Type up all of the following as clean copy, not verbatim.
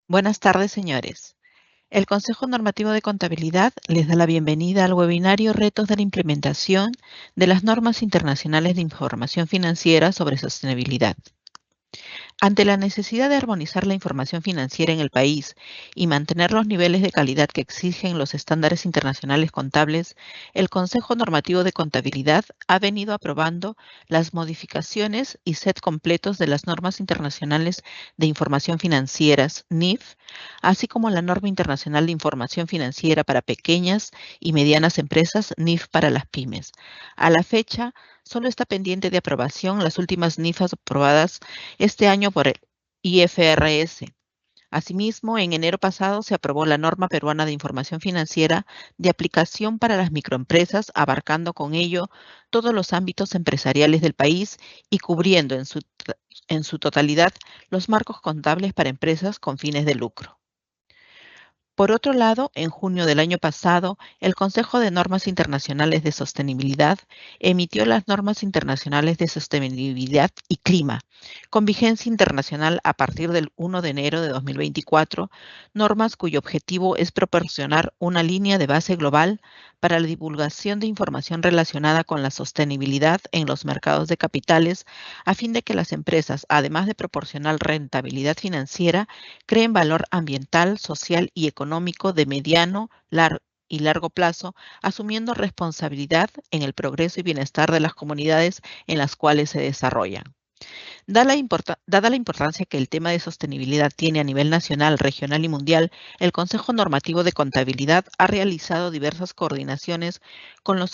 Buenas tardes, señores. El Consejo Normativo de Contabilidad les da la bienvenida al webinario Retos de la implementación de las normas internacionales de información financiera sobre sostenibilidad. Ante la necesidad de armonizar la información financiera en el país y mantener los niveles de calidad que exigen los estándares internacionales contables, el Consejo Normativo de Contabilidad ha venido aprobando las modificaciones y set completos de las normas internacionales de información financieras, NIF, así como la norma internacional de información financiera para pequeñas y medianas empresas, NIF para las pymes. A la fecha, solo está pendiente de aprobación las últimas NIFs aprobadas este año por el IFRS. Asimismo, en enero pasado se aprobó la norma peruana de información financiera de aplicación para las microempresas, abarcando con ello todos los ámbitos empresariales del país y cubriendo en su totalidad los marcos contables para empresas con fines de lucro. Por otro lado, en junio del año pasado, el Consejo de Normas Internacionales de Sostenibilidad emitió las Normas Internacionales de Sostenibilidad y Clima, con vigencia internacional a partir del 1 de enero de 2024, normas cuyo objetivo es proporcionar una línea de base global para la divulgación de información relacionada con la sostenibilidad en los mercados de capitales, a fin de que las empresas, además de proporcionar rentabilidad financiera, creen valor ambiental, social y económico de mediano y largo plazo, asumiendo responsabilidad en el progreso y bienestar de las comunidades en las cuales se desarrollan. Dada la importancia que el tema de sostenibilidad tiene a nivel nacional, regional y mundial, el Consejo Normativo de Contabilidad ha realizado diversas coordinaciones con los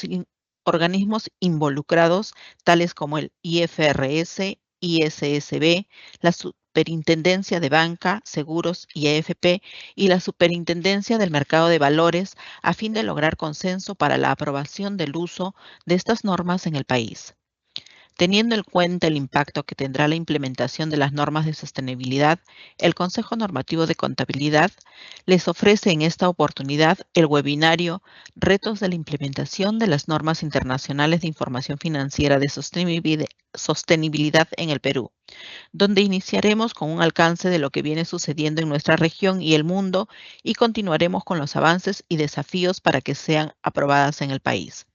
organismos involucrados, tales como el IFRS, ISSB, la Superintendencia de Banca, Seguros y AFP y la Superintendencia del Mercado de Valores, a fin de lograr consenso para la aprobación del uso de estas normas en el país. Teniendo en cuenta el impacto que tendrá la implementación de las normas de sostenibilidad, el Consejo Normativo de Contabilidad les ofrece en esta oportunidad el webinario Retos de la implementación de las normas internacionales de información financiera de sostenibilidad en el Perú, donde iniciaremos con un alcance de lo que viene sucediendo en nuestra región y el mundo y continuaremos con los avances y desafíos para que sean aprobadas en el país.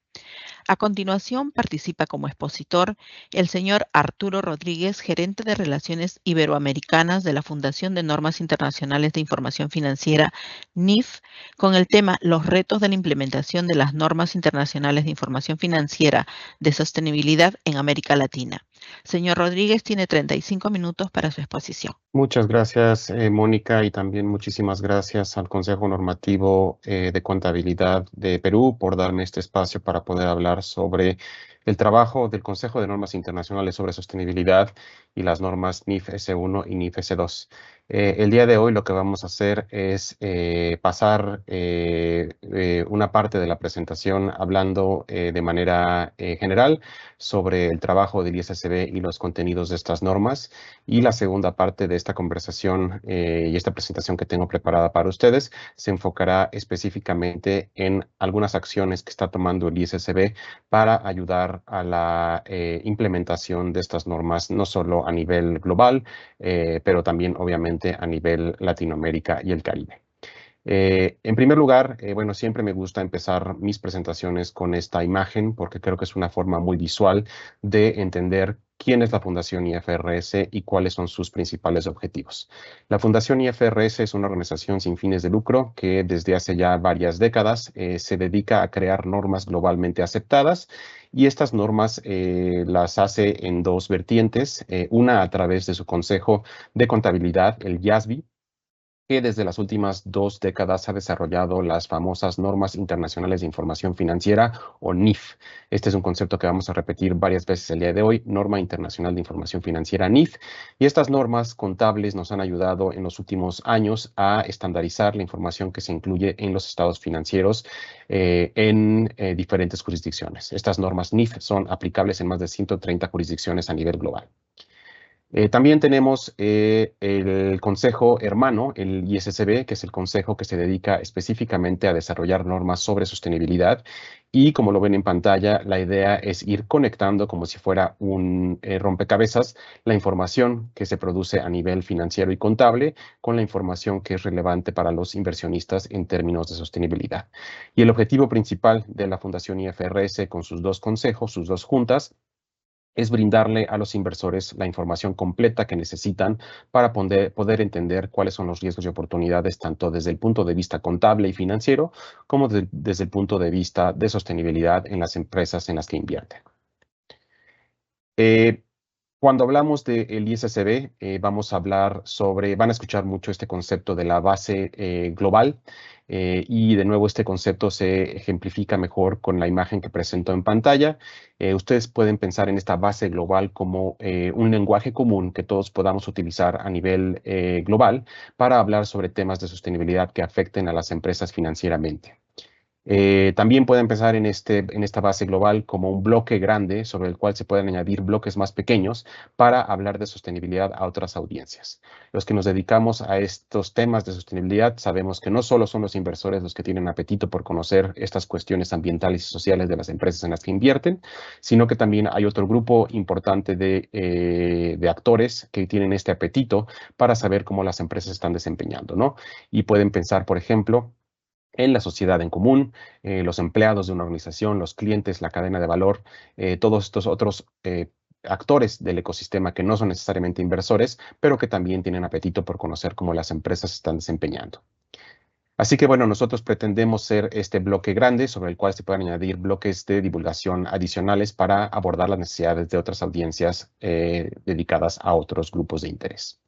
A continuación, participa como expositor el señor Arturo Rodríguez, gerente de Relaciones Iberoamericanas de la Fundación de Normas Internacionales de Información Financiera, NIF, con el tema Los retos de la implementación de las normas internacionales de información financiera de sostenibilidad en América Latina. Señor Rodríguez, tiene 35 minutos para su exposición. Muchas gracias, Mónica, y también muchísimas gracias al Consejo Normativo de Contabilidad de Perú por darme este espacio para poder hablar sobre el trabajo del Consejo de Normas Internacionales sobre Sostenibilidad y las normas NIF S1 y NIF S2. El día de hoy lo que vamos a hacer es pasar una parte de la presentación hablando de manera general sobre el trabajo del ISSB y los contenidos de estas normas. Y la segunda parte de esta conversación y esta presentación que tengo preparada para ustedes se enfocará específicamente en algunas acciones que está tomando el ISSB para ayudar a la implementación de estas normas, no solo a nivel global, pero también obviamente a nivel Latinoamérica y el Caribe. En primer lugar, bueno, siempre me gusta empezar mis presentaciones con esta imagen porque creo que es una forma muy visual de entender quién es la Fundación IFRS y cuáles son sus principales objetivos. La Fundación IFRS es una organización sin fines de lucro que desde hace ya varias décadas se dedica a crear normas globalmente aceptadas y estas normas las hace en dos vertientes, una a través de su Consejo de Contabilidad, el IASB, que desde las últimas 2 décadas ha desarrollado las famosas Normas Internacionales de Información Financiera, o NIF. Este es un concepto que vamos a repetir varias veces el día de hoy, Norma Internacional de Información Financiera, NIF. Y estas normas contables nos han ayudado en los últimos años a estandarizar la información que se incluye en los estados financieros en diferentes jurisdicciones. Estas normas NIF son aplicables en más de 130 jurisdicciones a nivel global. También tenemos el consejo hermano, el ISSB, que es el consejo que se dedica específicamente a desarrollar normas sobre sostenibilidad. Y como lo ven en pantalla, la idea es ir conectando como si fuera un rompecabezas la información que se produce a nivel financiero y contable con la información que es relevante para los inversionistas en términos de sostenibilidad. Y el objetivo principal de la Fundación IFRS con sus dos consejos, sus dos juntas, es brindarle a los inversores la información completa que necesitan para poder entender cuáles son los riesgos y oportunidades, tanto desde el punto de vista contable y financiero, como desde el punto de vista de sostenibilidad en las empresas en las que invierten. Cuando hablamos del ISSB, vamos a hablar van a escuchar mucho este concepto de la base global, y de nuevo este concepto se ejemplifica mejor con la imagen que presento en pantalla. Ustedes pueden pensar en esta base global como un lenguaje común que todos podamos utilizar a nivel global para hablar sobre temas de sostenibilidad que afecten a las empresas financieramente. También pueden pensar en esta base global como un bloque grande sobre el cual se pueden añadir bloques más pequeños para hablar de sostenibilidad a otras audiencias. Los que nos dedicamos a estos temas de sostenibilidad sabemos que no solo son los inversores los que tienen apetito por conocer estas cuestiones ambientales y sociales de las empresas en las que invierten, sino que también hay otro grupo importante de actores que tienen este apetito para saber cómo las empresas están desempeñando, ¿no? Y pueden pensar, por ejemplo, en la sociedad en común, los empleados de una organización, los clientes, la cadena de valor, todos estos otros actores del ecosistema que no son necesariamente inversores, pero que también tienen apetito por conocer cómo las empresas se están desempeñando. Así que bueno, nosotros pretendemos ser este bloque grande sobre el cual se pueden añadir bloques de divulgación adicionales para abordar las necesidades de otras audiencias dedicadas a otros grupos de interés.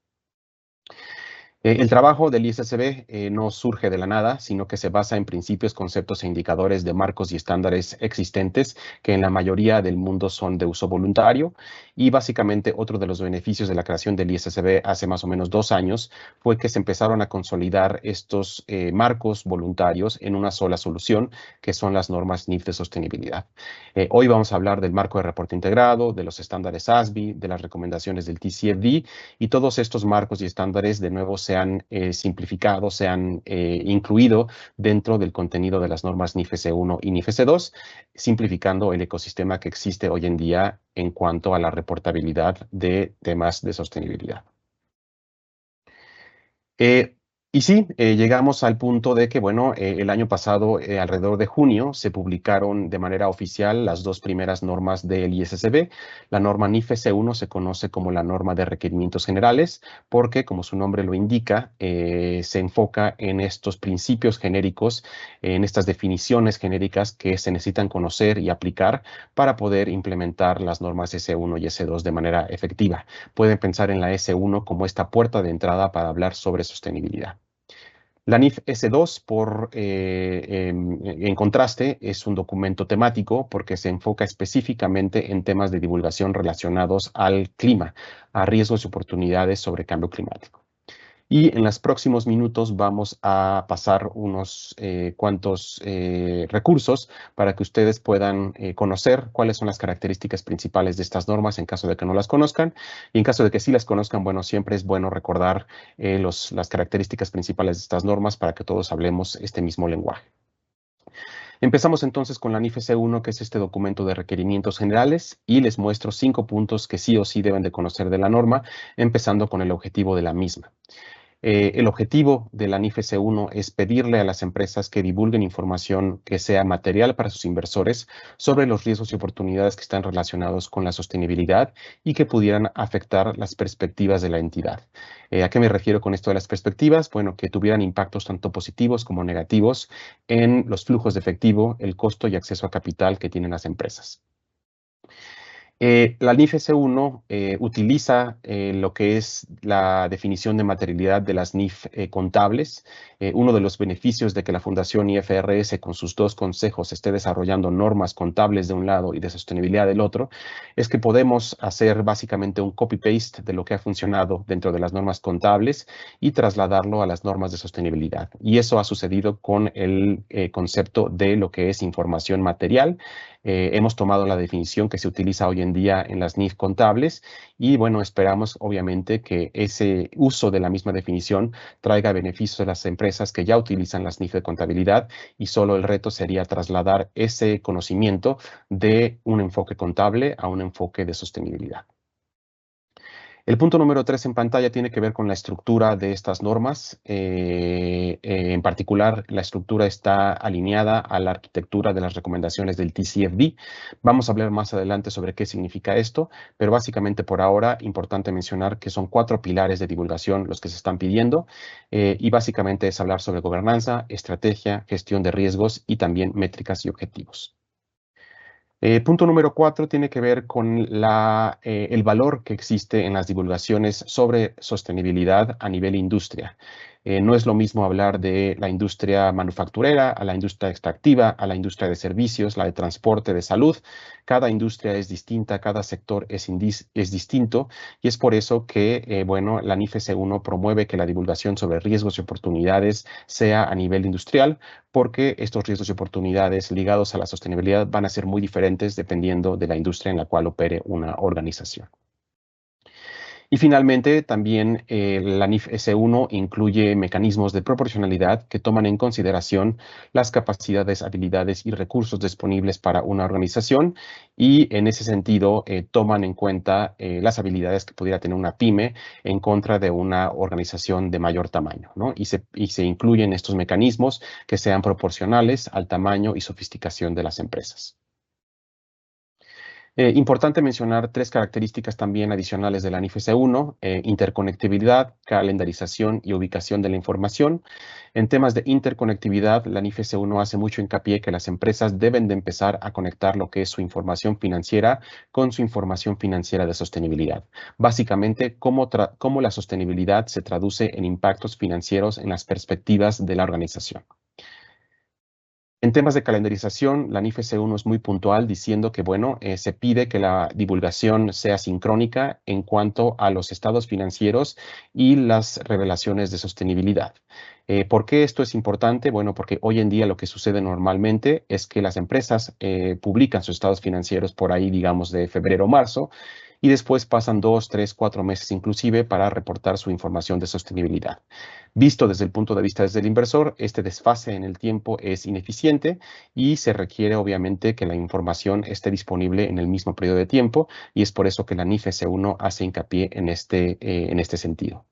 El trabajo del ISSB no surge de la nada, sino que se basa en principios, conceptos e indicadores de marcos y estándares existentes que en la mayoría del mundo son de uso voluntario. Y básicamente otro de los beneficios de la creación del ISSB hace más o menos 2 años fue que se empezaron a consolidar estos marcos voluntarios en una sola solución, que son las normas NIF de sostenibilidad. Hoy vamos a hablar del marco de reporte integrado, de los estándares ASBI, de las recomendaciones del TCFD, y todos estos marcos y estándares de nuevo se han simplificado, se han incluido dentro del contenido de las normas NIFES 1 y NIFES 2, simplificando el ecosistema que existe hoy en día en cuanto a la reportabilidad de temas de sostenibilidad. Y sí, llegamos al punto de que, bueno, el año pasado, alrededor de junio, se publicaron de manera oficial las 2 primeras normas del ISSB. La norma NIFES 1 se conoce como la norma de requerimientos generales porque, como su nombre lo indica, se enfoca en estos principios genéricos, en estas definiciones genéricas que se necesitan conocer y aplicar para poder implementar las normas S1 y S2 de manera efectiva. Pueden pensar en la S1 como esta puerta de entrada para hablar sobre sostenibilidad. La NIF S2, en contraste, es un documento temático porque se enfoca específicamente en temas de divulgación relacionados al clima, a riesgos y oportunidades sobre cambio climático. Y en los próximos minutos vamos a pasar unos cuantos recursos para que ustedes puedan conocer cuáles son las características principales de estas normas en caso de que no las conozcan. Y en caso de que sí las conozcan, bueno, siempre es bueno recordar las características principales de estas normas para que todos hablemos este mismo lenguaje. Empezamos entonces con la NIFES 1, que es este documento de requerimientos generales, y les muestro 5 puntos que sí o sí deben de conocer de la norma, empezando con el objetivo de la misma. El objetivo de la NIFES 1 es pedirle a las empresas que divulguen información que sea material para sus inversores sobre los riesgos y oportunidades que están relacionados con la sostenibilidad y que pudieran afectar las perspectivas de la entidad. ¿A qué me refiero con esto de las perspectivas? Bueno, que tuvieran impactos tanto positivos como negativos en los flujos de efectivo, el costo y acceso a capital que tienen las empresas. La NIF S1 utiliza lo que es la definición de materialidad de las NIF contables. Uno de los beneficios de que la Fundación IFRS con sus 2 consejos esté desarrollando normas contables de un lado y de sostenibilidad del otro, es que podemos hacer básicamente un copy-paste de lo que ha funcionado dentro de las normas contables y trasladarlo a las normas de sostenibilidad. Y eso ha sucedido con el concepto de lo que es información material, Hemos tomado la definición que se utiliza hoy en día en las NIF contables y bueno, esperamos obviamente que ese uso de la misma definición traiga beneficios a las empresas que ya utilizan las NIF de contabilidad y solo el reto sería trasladar ese conocimiento de un enfoque contable a un enfoque de sostenibilidad. El punto número 3 en pantalla tiene que ver con la estructura de estas normas. En particular, la estructura está alineada a la arquitectura de las recomendaciones del TCFD. Vamos a hablar más adelante sobre qué significa esto, pero básicamente por ahora, importante mencionar que son 4 pilares de divulgación los que se están pidiendo y básicamente es hablar sobre gobernanza, estrategia, gestión de riesgos y también métricas y objetivos. Punto número 4 tiene que ver con el valor que existe en las divulgaciones sobre sostenibilidad a nivel industria. No es lo mismo hablar de la industria manufacturera, a la industria extractiva, a la industria de servicios, la de transporte, de salud. Cada industria es distinta, cada sector es distinto y es por eso que, bueno, la NIF S1 promueve que la divulgación sobre riesgos y oportunidades sea a nivel industrial, porque estos riesgos y oportunidades ligados a la sostenibilidad van a ser muy diferentes dependiendo de la industria en la cual opere una organización. Y finalmente, también la NIF S1 incluye mecanismos de proporcionalidad que toman en consideración las capacidades, habilidades y recursos disponibles para una organización y en ese sentido toman en cuenta las habilidades que pudiera tener una pyme en contra de una organización de mayor tamaño, ¿no? Y se incluyen estos mecanismos que sean proporcionales al tamaño y sofisticación de las empresas. Importante mencionar 3 características también adicionales de la NIF S1, interconectividad, calendarización y ubicación de la información. En temas de interconectividad, la NIF S1 hace mucho hincapié que las empresas deben de empezar a conectar lo que es su información financiera con su información financiera de sostenibilidad. Básicamente, cómo la sostenibilidad se traduce en impactos financieros en las perspectivas de la organización. En temas de calendarización, la NIF S1 es muy puntual diciendo que, bueno, se pide que la divulgación sea sincrónica en cuanto a los estados financieros y las revelaciones de sostenibilidad. ¿Por qué esto es importante? Bueno, porque hoy en día lo que sucede normalmente es que las empresas publican sus estados financieros por ahí, digamos, de febrero o marzo, y después pasan 2, 3, 4 meses inclusive para reportar su información de sostenibilidad. Visto desde el punto de vista del inversor, este desfase en el tiempo es ineficiente y se requiere obviamente que la información esté disponible en el mismo periodo de tiempo y es por eso que la NIF S1 hace hincapié en este sentido.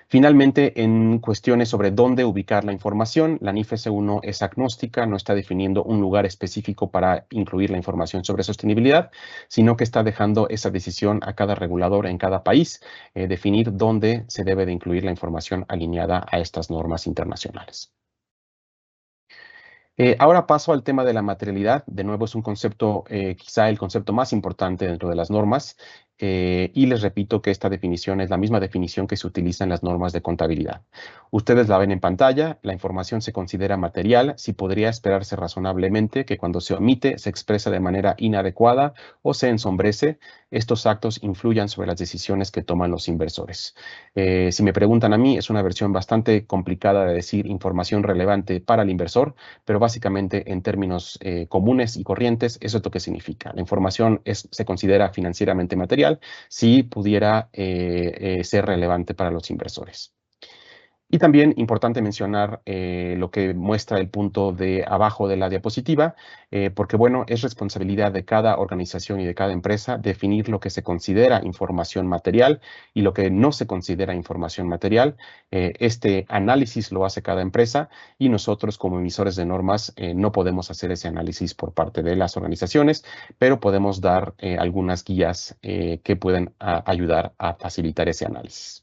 Finalmente, en cuestiones sobre dónde ubicar la información, la NIF S1 es agnóstica, no está definiendo un lugar específico para incluir la información sobre sostenibilidad, sino que está dejando esa decisión a cada regulador en cada país, definir dónde se debe de incluir la información alineada a estas normas internacionales. Ahora paso al tema de la materialidad. De nuevo es un concepto, quizá el concepto más importante dentro de las normas. Y les repito que esta definición es la misma definición que se utiliza en las normas de contabilidad. Ustedes la ven en pantalla, la información se considera material si podría esperarse razonablemente que cuando se omite se expresa de manera inadecuada o se ensombrece, estos actos influyan sobre las decisiones que toman los inversores. Si me preguntan a mí, es una versión bastante complicada de decir información relevante para el inversor, pero básicamente en términos comunes y corrientes, eso es lo que significa. La información se considera financieramente material si pudiera ser relevante para los inversores. Y también importante mencionar lo que muestra el punto de abajo de la diapositiva, porque bueno, es responsabilidad de cada organización y de cada empresa definir lo que se considera información material y lo que no se considera información material. Este análisis lo hace cada empresa y nosotros como emisores de normas no podemos hacer ese análisis por parte de las organizaciones, pero podemos dar algunas guías que pueden ayudar a facilitar ese análisis.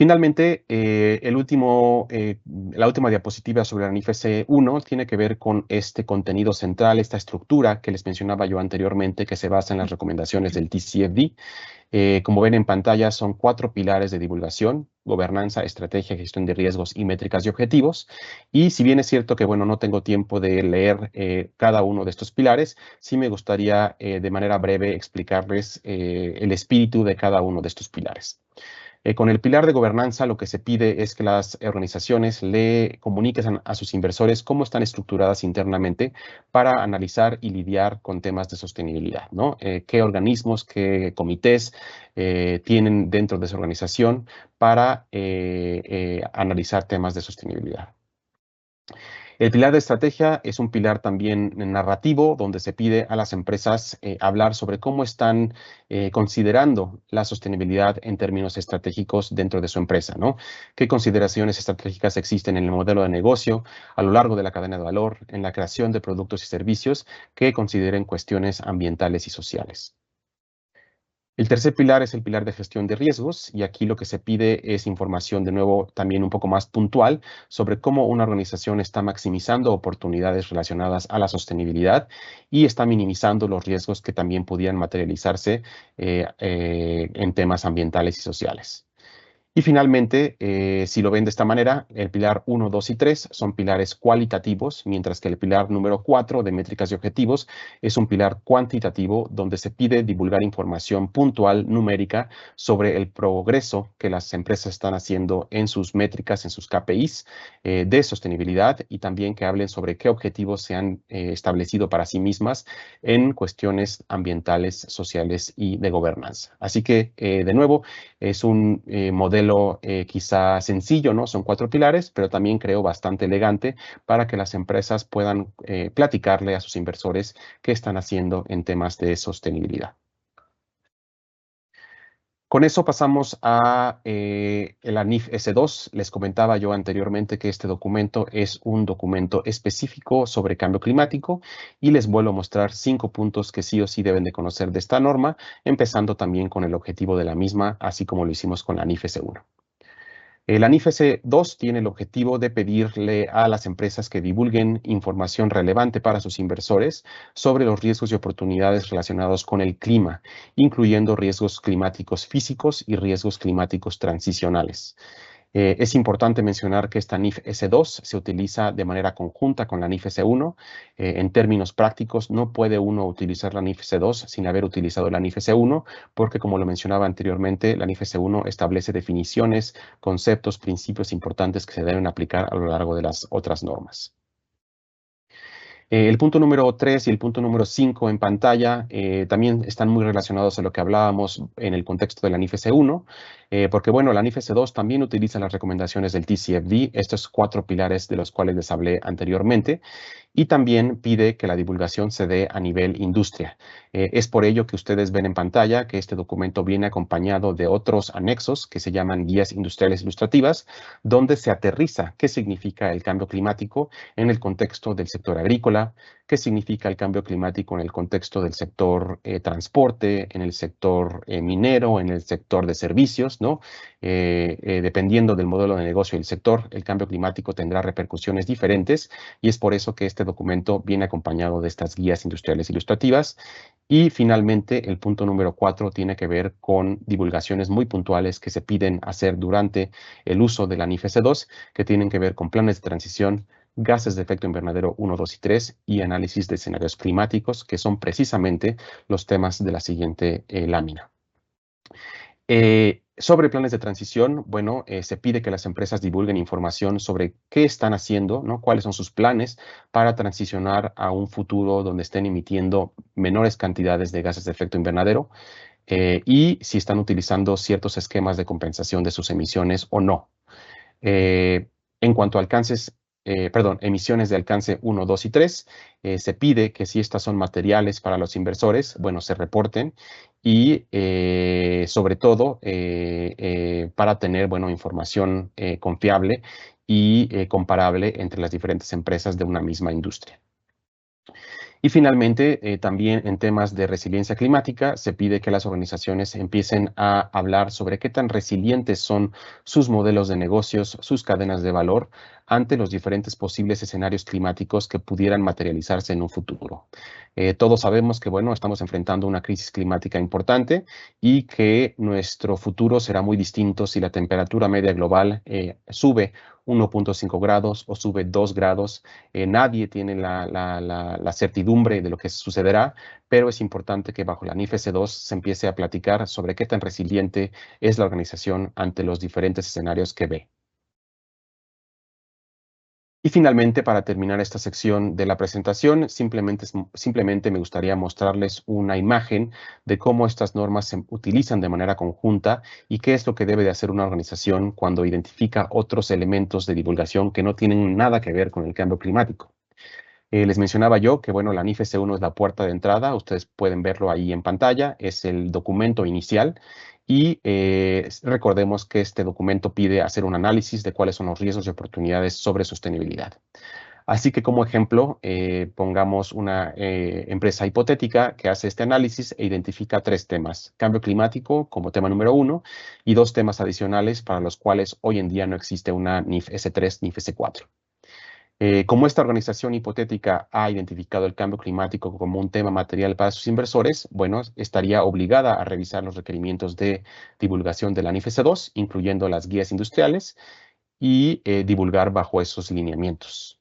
Finalmente, la última diapositiva sobre la NIF S1 tiene que ver con este contenido central, esta estructura que les mencionaba yo anteriormente, que se basa en las recomendaciones del TCFD. Como ven en pantalla, son 4 pilares de divulgación: gobernanza, estrategia, gestión de riesgos y métricas y objetivos. Y si bien es cierto que, bueno, no tengo tiempo de leer cada uno de estos pilares, sí me gustaría de manera breve explicarles el espíritu de cada uno de estos pilares. Con el pilar de gobernanza, lo que se pide es que las organizaciones le comuniquen a sus inversores cómo están estructuradas internamente para analizar y lidiar con temas de sostenibilidad, ¿no? Qué organismos, qué comités tienen dentro de esa organización para analizar temas de sostenibilidad. El pilar de estrategia es un pilar también narrativo donde se pide a las empresas hablar sobre cómo están considerando la sostenibilidad en términos estratégicos dentro de su empresa, ¿no? ¿Qué consideraciones estratégicas existen en el modelo de negocio a lo largo de la cadena de valor, en la creación de productos y servicios que consideren cuestiones ambientales y sociales? El tercer pilar es el pilar de gestión de riesgos y aquí lo que se pide es información de nuevo también un poco más puntual sobre cómo una organización está maximizando oportunidades relacionadas a la sostenibilidad y está minimizando los riesgos que también podían materializarse en temas ambientales y sociales. Y finalmente, si lo ven de esta manera, el pilar 1, 2 y 3 son pilares cualitativos, mientras que el pilar número 4 de métricas y objetivos es un pilar cuantitativo donde se pide divulgar información puntual, numérica, sobre el progreso que las empresas están haciendo en sus métricas, en sus KPIs de sostenibilidad y también que hablen sobre qué objetivos se han establecido para sí mismas en cuestiones ambientales, sociales y de gobernanza. Así que, de nuevo, es un modelo quizá sencillo, ¿no? Son 4 pilares, pero también creo bastante elegante para que las empresas puedan platicarle a sus inversores qué están haciendo en temas de sostenibilidad. Con eso pasamos a la NIF S2. Les comentaba yo anteriormente que este documento es un documento específico sobre cambio climático y les vuelvo a mostrar 5 puntos que sí o sí deben de conocer de esta norma, empezando también con el objetivo de la misma, así como lo hicimos con la NIF S1. La NIF S2 tiene el objetivo de pedirle a las empresas que divulguen información relevante para sus inversores sobre los riesgos y oportunidades relacionados con el clima, incluyendo riesgos climáticos físicos y riesgos climáticos transicionales. Es importante mencionar que esta NIF S2 se utiliza de manera conjunta con la NIF S1. En términos prácticos, no puede uno utilizar la NIF S2 sin haber utilizado la NIF S1, porque como lo mencionaba anteriormente, la NIF S1 establece definiciones, conceptos, principios importantes que se deben aplicar a lo largo de las otras normas. El punto número 3 y el punto número 5 en pantalla también están muy relacionados a lo que hablábamos en el contexto de la NIF S1, porque bueno, la NIF S2 también utiliza las recomendaciones del TCFD, estos 4 pilares de los cuales les hablé anteriormente, y también pide que la divulgación se dé a nivel industria. Es por ello que ustedes ven en pantalla que este documento viene acompañado de otros anexos que se llaman guías industriales ilustrativas, donde se aterriza qué significa el cambio climático en el contexto del sector agrícola, qué significa el cambio climático en el contexto del sector transporte, en el sector minero, en el sector de servicios, ¿no? Dependiendo del modelo de negocio y el sector, el cambio climático tendrá repercusiones diferentes y es por eso que este documento viene acompañado de estas guías industriales ilustrativas. Y finalmente, el punto número 4 tiene que ver con divulgaciones muy puntuales que se piden hacer durante el uso de la NIF S2, que tienen que ver con planes de transición, gases de efecto invernadero 1, 2 y 3 y análisis de escenarios climáticos, que son precisamente los temas de la siguiente lámina. Sobre planes de transición, bueno, se pide que las empresas divulguen información sobre qué están haciendo, ¿no? Cuáles son sus planes para transicionar a un futuro donde estén emitiendo menores cantidades de gases de efecto invernadero y si están utilizando ciertos esquemas de compensación de sus emisiones o no. En cuanto a emisiones de alcance 1, 2 y 3, se pide que si estas son materiales para los inversores, bueno, se reporten y sobre todo para tener, bueno, información confiable y comparable entre las diferentes empresas de una misma industria. Y finalmente, también en temas de resiliencia climática, se pide que las organizaciones empiecen a hablar sobre qué tan resilientes son sus modelos de negocios, sus cadenas de valor ante los diferentes posibles escenarios climáticos que pudieran materializarse en un futuro. Todos sabemos que, bueno, estamos enfrentando una crisis climática importante y que nuestro futuro será muy distinto si la temperatura media global sube 1.5 grados o sube 2 grados. Nadie tiene la certidumbre de lo que sucederá, pero es importante que bajo la NIFES 2 se empiece a platicar sobre qué tan resiliente es la organización ante los diferentes escenarios que ve. Y finalmente, para terminar esta sección de la presentación, simplemente me gustaría mostrarles una imagen de cómo estas normas se utilizan de manera conjunta y qué es lo que debe de hacer una organización cuando identifica otros elementos de divulgación que no tienen nada que ver con el cambio climático. Les mencionaba yo que, bueno, la NIFES 1 es la puerta de entrada, ustedes pueden verlo ahí en pantalla, es el documento inicial y recordemos que este documento pide hacer un análisis de cuáles son los riesgos y oportunidades sobre sostenibilidad. Así que como ejemplo, pongamos una empresa hipotética que hace este análisis e identifica 3 temas. Cambio climático como tema número 1 y 2 temas adicionales para los cuales hoy en día no existe una NIF S3 ni S4. Como esta organización hipotética ha identificado el cambio climático como un tema material para sus inversores, bueno, estaría obligada a revisar los requerimientos de divulgación de la NIFES 2, incluyendo las guías industriales, y divulgar bajo esos lineamientos.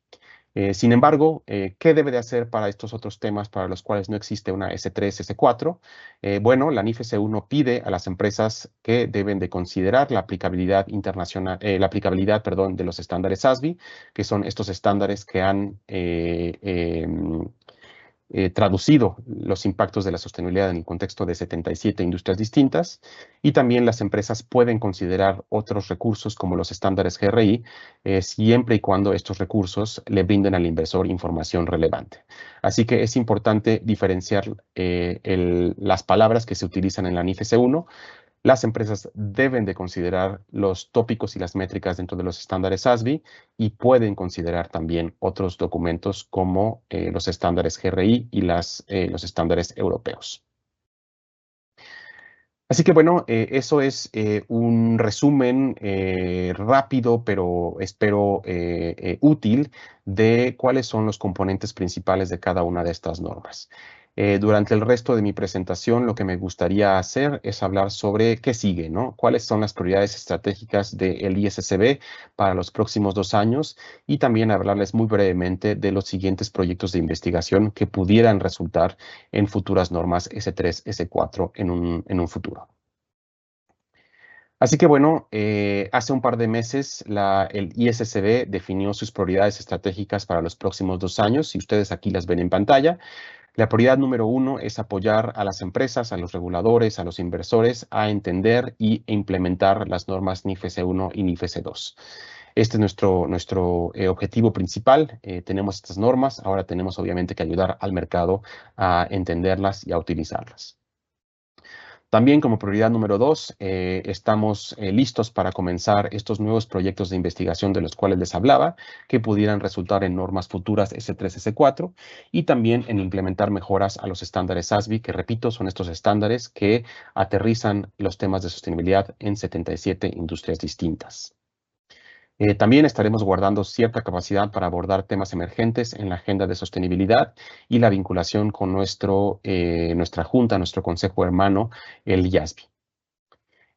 Sin embargo, ¿qué debe de hacer para estos otros temas para los cuales no existe una S3, S4? Bueno, la NIFES 1 pide a las empresas que deben de considerar la aplicabilidad internacional, perdón, de los estándares SASB, que son estos estándares que han traducido los impactos de la sostenibilidad en el contexto de 77 industrias distintas, y también las empresas pueden considerar otros recursos como los estándares GRI, siempre y cuando estos recursos le brinden al inversor información relevante. Así que es importante diferenciar las palabras que se utilizan en la NIFES 1. Las empresas deben de considerar los tópicos y las métricas dentro de los estándares SASB y pueden considerar también otros documentos como los estándares GRI y los estándares europeos. Así que bueno, eso es un resumen rápido, pero espero útil, de cuáles son los componentes principales de cada una de estas normas. Durante el resto de mi presentación, lo que me gustaría hacer es hablar sobre qué sigue, ¿no? Cuáles son las prioridades estratégicas del ISSB para los próximos 2 años, y también hablarles muy brevemente de los siguientes proyectos de investigación que pudieran resultar en futuras normas S3, S4 en un futuro. Así que bueno, hace un par de meses el ISSB definió sus prioridades estratégicas para los próximos 2 años, y ustedes aquí las ven en pantalla. La prioridad número 1 es apoyar a las empresas, a los reguladores, a los inversores a entender e implementar las normas NIFES 1 y NIFES 2. Este es nuestro objetivo principal. Tenemos estas normas, ahora tenemos obviamente que ayudar al mercado a entenderlas y a utilizarlas. También como prioridad número 2, estamos listos para comenzar estos nuevos proyectos de investigación de los cuales les hablaba, que pudieran resultar en normas futuras S3, S4, y también en implementar mejoras a los estándares SASB, que repito, son estos estándares que aterrizan los temas de sostenibilidad en 77 industrias distintas. También estaremos guardando cierta capacidad para abordar temas emergentes en la agenda de sostenibilidad y la vinculación con nuestra junta, nuestro consejo hermano, el IASB.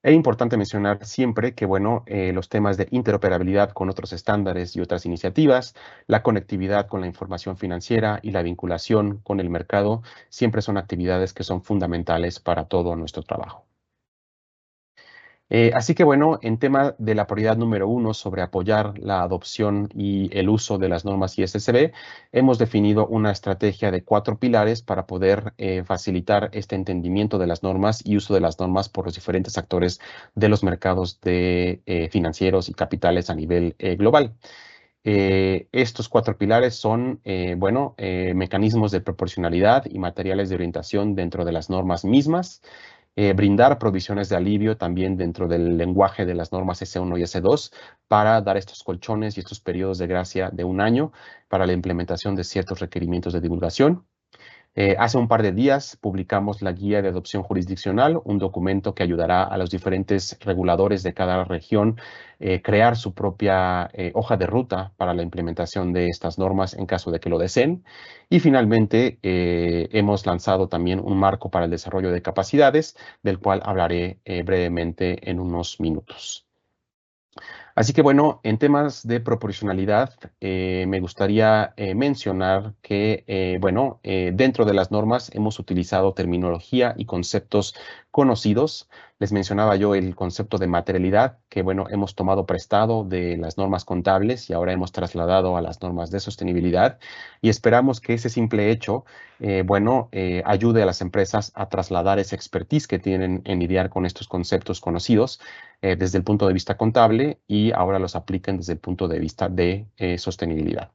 Es importante mencionar siempre que, bueno, los temas de interoperabilidad con otros estándares y otras iniciativas, la conectividad con la información financiera y la vinculación con el mercado siempre son actividades que son fundamentales para todo nuestro trabajo. Así que bueno, en tema de la prioridad número 1 sobre apoyar la adopción y el uso de las normas ISSB, hemos definido una estrategia de 4 pilares para poder facilitar este entendimiento de las normas y uso de las normas por los diferentes actores de los mercados financieros y capitales a nivel global. Estos 4 pilares son, mecanismos de proporcionalidad y materiales de orientación dentro de las normas mismas, brindar provisiones de alivio también dentro del lenguaje de las normas S1 y S2 para dar estos colchones y estos periodos de gracia de 1 año para la implementación de ciertos requerimientos de divulgación. Hace un par de días publicamos la Guía de Adopción Jurisdiccional, un documento que ayudará a los diferentes reguladores de cada región crear su propia hoja de ruta para la implementación de estas normas en caso de que lo deseen. Y finalmente, hemos lanzado también un marco para el desarrollo de capacidades, del cual hablaré brevemente en unos minutos. Así que bueno, en temas de proporcionalidad, me gustaría mencionar que, dentro de las normas hemos utilizado terminología y conceptos conocidos. Les mencionaba yo el concepto de materialidad, que bueno, hemos tomado prestado de las normas contables y ahora hemos trasladado a las normas de sostenibilidad y esperamos que ese simple hecho, ayude a las empresas a trasladar esa expertise que tienen en lidiar con estos conceptos conocidos desde el punto de vista contable y ahora los apliquen desde el punto de vista de sostenibilidad.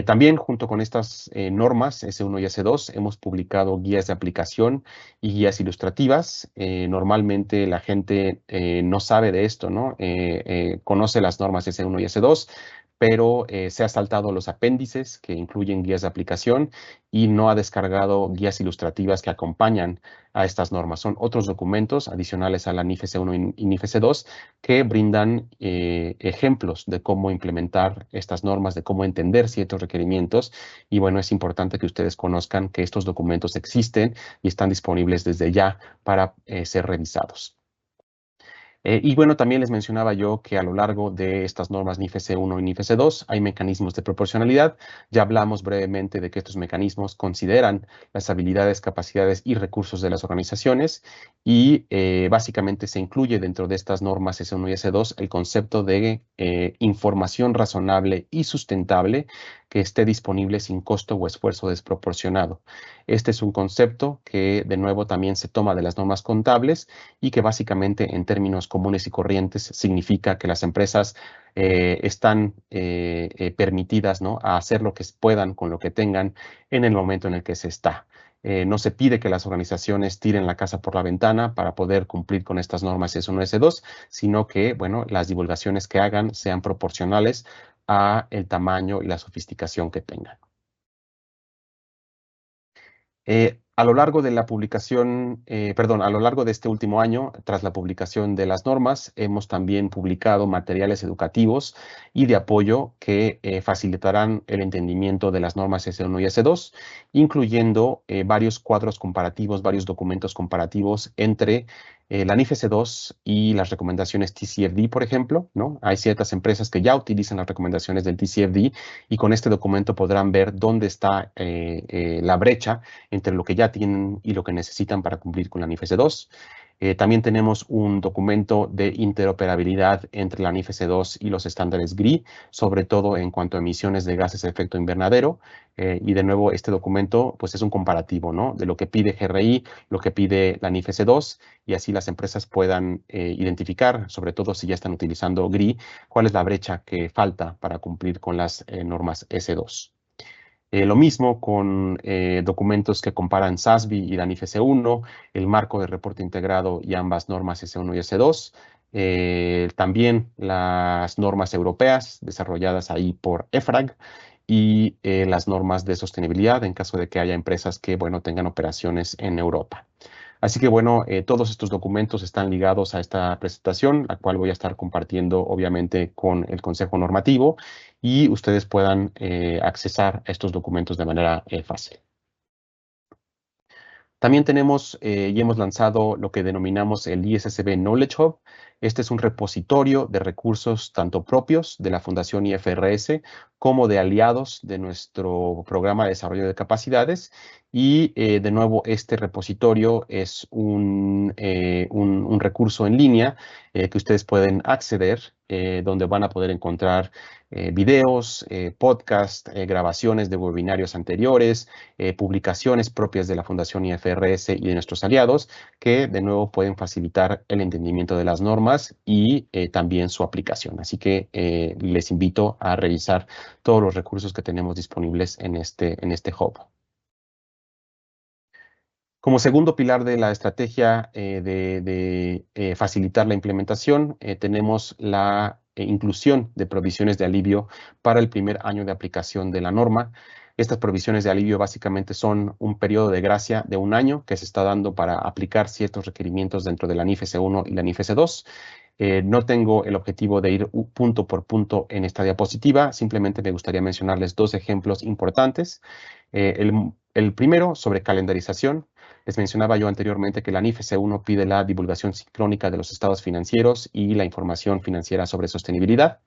También junto con estas normas S1 y S2 hemos publicado guías de aplicación y guías ilustrativas. Normalmente la gente no sabe de esto, ¿no? Conoce las normas S1 y S2, pero se ha saltado los apéndices que incluyen guías de aplicación y no ha descargado guías ilustrativas que acompañan a estas normas. Son otros documentos adicionales a la NIF S1 y NIF S2 que brindan ejemplos de cómo implementar estas normas, de cómo entender ciertos requerimientos. Y bueno, es importante que ustedes conozcan que estos documentos existen y están disponibles desde ya para ser revisados. Y bueno, también les mencionaba yo que a lo largo de estas normas NIF S1 y NIF S2 hay mecanismos de proporcionalidad. Ya hablamos brevemente de que estos mecanismos consideran las habilidades, capacidades y recursos de las organizaciones y básicamente se incluye dentro de estas normas S1 y S2 el concepto de información razonable y sustentable que esté disponible sin costo o esfuerzo desproporcionado. Este es un concepto que de nuevo también se toma de las normas contables y que básicamente en términos comunes y corrientes significa que las empresas están permitidas, ¿no?, a hacer lo que puedan con lo que tengan en el momento en el que se está. No se pide que las organizaciones tiren la casa por la ventana para poder cumplir con estas normas S1 y S2, sino que, bueno, las divulgaciones que hagan sean proporcionales a el tamaño y la sofisticación que tengan. A lo largo de la publicación, a lo largo de este último año, tras la publicación de las normas, hemos también publicado materiales educativos y de apoyo que facilitarán el entendimiento de las normas S1 y S2, incluyendo varios cuadros comparativos, varios documentos comparativos entre la NIF S2 y las recomendaciones TCFD, por ejemplo, ¿no? Hay ciertas empresas que ya utilizan las recomendaciones del TCFD y con este documento podrán ver dónde está la brecha entre lo que ya tienen y lo que necesitan para cumplir con la NIF S2. También tenemos un documento de interoperabilidad entre la NIF S2 y los estándares GRI, sobre todo en cuanto a emisiones de gases de efecto invernadero. Y de nuevo, este documento pues, es un comparativo, ¿no?, de lo que pide GRI, lo que pide la NIF S2, y así las empresas puedan identificar, sobre todo si ya están utilizando GRI, cuál es la brecha que falta para cumplir con las normas S2. Lo mismo con documentos que comparan SASB y la NIF S1, el marco de reporte integrado y ambas normas S1 y S2. También las normas europeas desarrolladas ahí por EFRAG y las normas de sostenibilidad en caso de que haya empresas que, bueno, tengan operaciones en Europa. Así que bueno, todos estos documentos están ligados a esta presentación, la cual voy a estar compartiendo obviamente con el Consejo Normativo y ustedes puedan accesar a estos documentos de manera fácil. También tenemos y hemos lanzado lo que denominamos el ISSB Knowledge Hub. Este es un repositorio de recursos tanto propios de la Fundación IFRS como de aliados de nuestro programa de desarrollo de capacidades. Y de nuevo, este repositorio es un recurso en línea que ustedes pueden acceder, donde van a poder encontrar videos, podcasts, grabaciones de webinarios anteriores, publicaciones propias de la Fundación IFRS y de nuestros aliados, que de nuevo pueden facilitar el entendimiento de las normas y también su aplicación. Así que les invito a revisar todos los recursos que tenemos disponibles en este hub. Como segundo pilar de la estrategia de facilitar la implementación, tenemos la inclusión de provisiones de alivio para el primer año de aplicación de la norma. Estas provisiones de alivio básicamente son un periodo de gracia de 1 año que se está dando para aplicar ciertos requerimientos dentro de la NIFES 1 y la NIFES 2. No tengo el objetivo de ir punto por punto en esta diapositiva, simplemente me gustaría mencionarles 2 ejemplos importantes. El primero sobre calendarización. Les mencionaba yo anteriormente que la NIFES 1 pide la divulgación sincrónica de los estados financieros y la información financiera sobre sostenibilidad.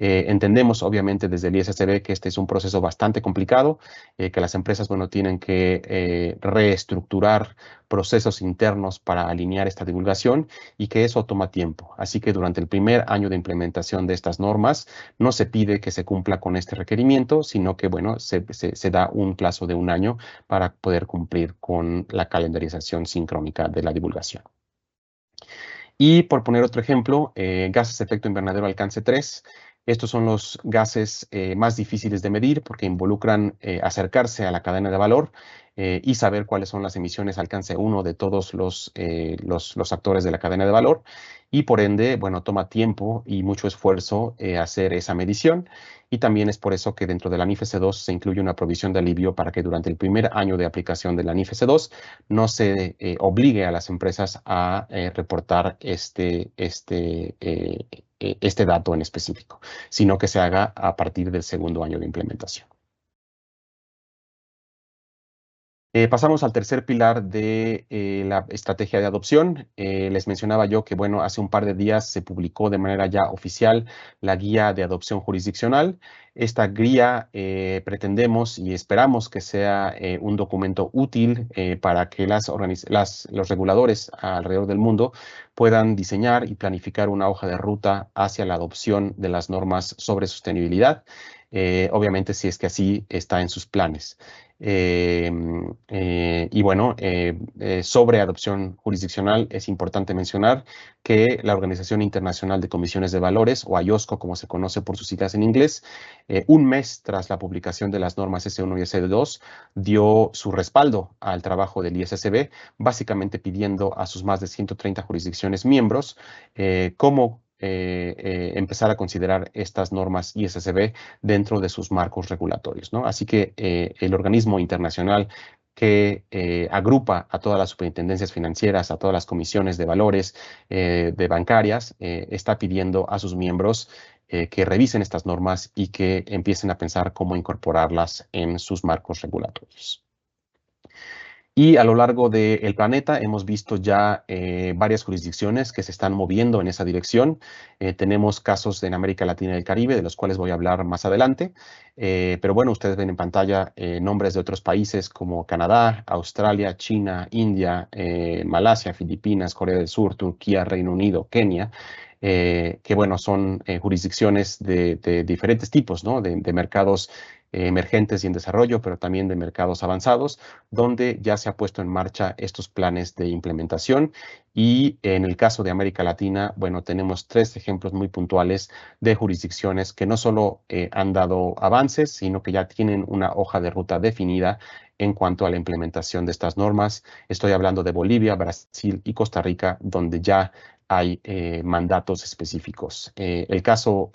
Entendemos, obviamente, desde el ISSB que este es un proceso bastante complicado, que las empresas, bueno, tienen que reestructurar procesos internos para alinear esta divulgación y que eso toma tiempo. Así que durante el primer año de implementación de estas normas, no se pide que se cumpla con este requerimiento, sino que, bueno, se da un plazo de 1 año para poder cumplir con la calendarización sincrónica de la divulgación. Y por poner otro ejemplo, gases de efecto invernadero alcance 3. Estos son los gases más difíciles de medir porque involucran acercarse a la cadena de valor y saber cuáles son las emisiones alcance 1 de todos los actores de la cadena de valor. Y por ende, bueno, toma tiempo y mucho esfuerzo hacer esa medición. Y también es por eso que dentro de la NIFES 2 se incluye una provisión de alivio para que durante el primer año de aplicación de la NIFES 2 no se obligue a las empresas a reportar este dato en específico, sino que se haga a partir del segundo año de implementación. Pasamos al tercer pilar de la estrategia de adopción. Les mencionaba yo que, bueno, hace un par de días se publicó de manera ya oficial la guía de adopción jurisdiccional. Esta guía pretendemos y esperamos que sea un documento útil para que los reguladores alrededor del mundo puedan diseñar y planificar una hoja de ruta hacia la adopción de las normas sobre sostenibilidad. Obviamente, si es que así está en sus planes. Y bueno, sobre adopción jurisdiccional es importante mencionar que la Organización Internacional de Comisiones de Valores, o IOSCO, como se conoce por sus siglas en inglés, un mes tras la publicación de las normas S1 y S2, dio su respaldo al trabajo del ISSB, básicamente pidiendo a sus más de 130 jurisdicciones miembros cómo empezar a considerar estas normas ISSB dentro de sus marcos regulatorios, ¿no? Así que el organismo internacional que agrupa a todas las superintendencias financieras, a todas las comisiones de valores de bancarias, está pidiendo a sus miembros que revisen estas normas y que empiecen a pensar cómo incorporarlas en sus marcos regulatorios. Y a lo largo del planeta hemos visto ya varias jurisdicciones que se están moviendo en esa dirección. Tenemos casos en América Latina y el Caribe, de los cuales voy a hablar más adelante. Pero bueno, ustedes ven en pantalla nombres de otros países como Canadá, Australia, China, India, Malasia, Filipinas, Corea del Sur, Turquía, Reino Unido, Kenia. Que bueno, son jurisdicciones de diferentes tipos, ¿no? De mercados emergentes y en desarrollo, pero también de mercados avanzados, donde ya se ha puesto en marcha estos planes de implementación. Y en el caso de América Latina, bueno, tenemos 3 ejemplos muy puntuales de jurisdicciones que no solo han dado avances, sino que ya tienen una hoja de ruta definida en cuanto a la implementación de estas normas. Estoy hablando de Bolivia, Brasil y Costa Rica, donde ya hay mandatos específicos. El caso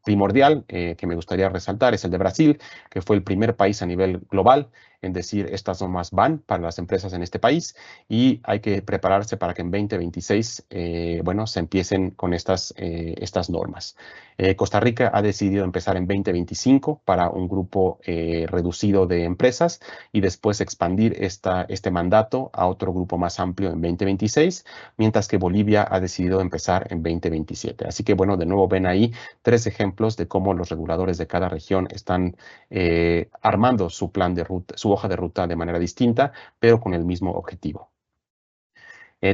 primordial que me gustaría resaltar es el de Brasil, que fue el primer país a nivel global en decir estas normas van para las empresas en este país y hay que prepararse para que en 2026, bueno, se empiecen con estas normas. Costa Rica ha decidido empezar en 2025 para un grupo reducido de empresas y después expandir este mandato a otro grupo más amplio en 2026, mientras que Bolivia ha decidido empezar en 2027. Así que, bueno, de nuevo ven ahí 3 ejemplos de cómo los reguladores de cada región están armando su plan de ruta, su hoja de ruta de manera distinta, pero con el mismo objetivo.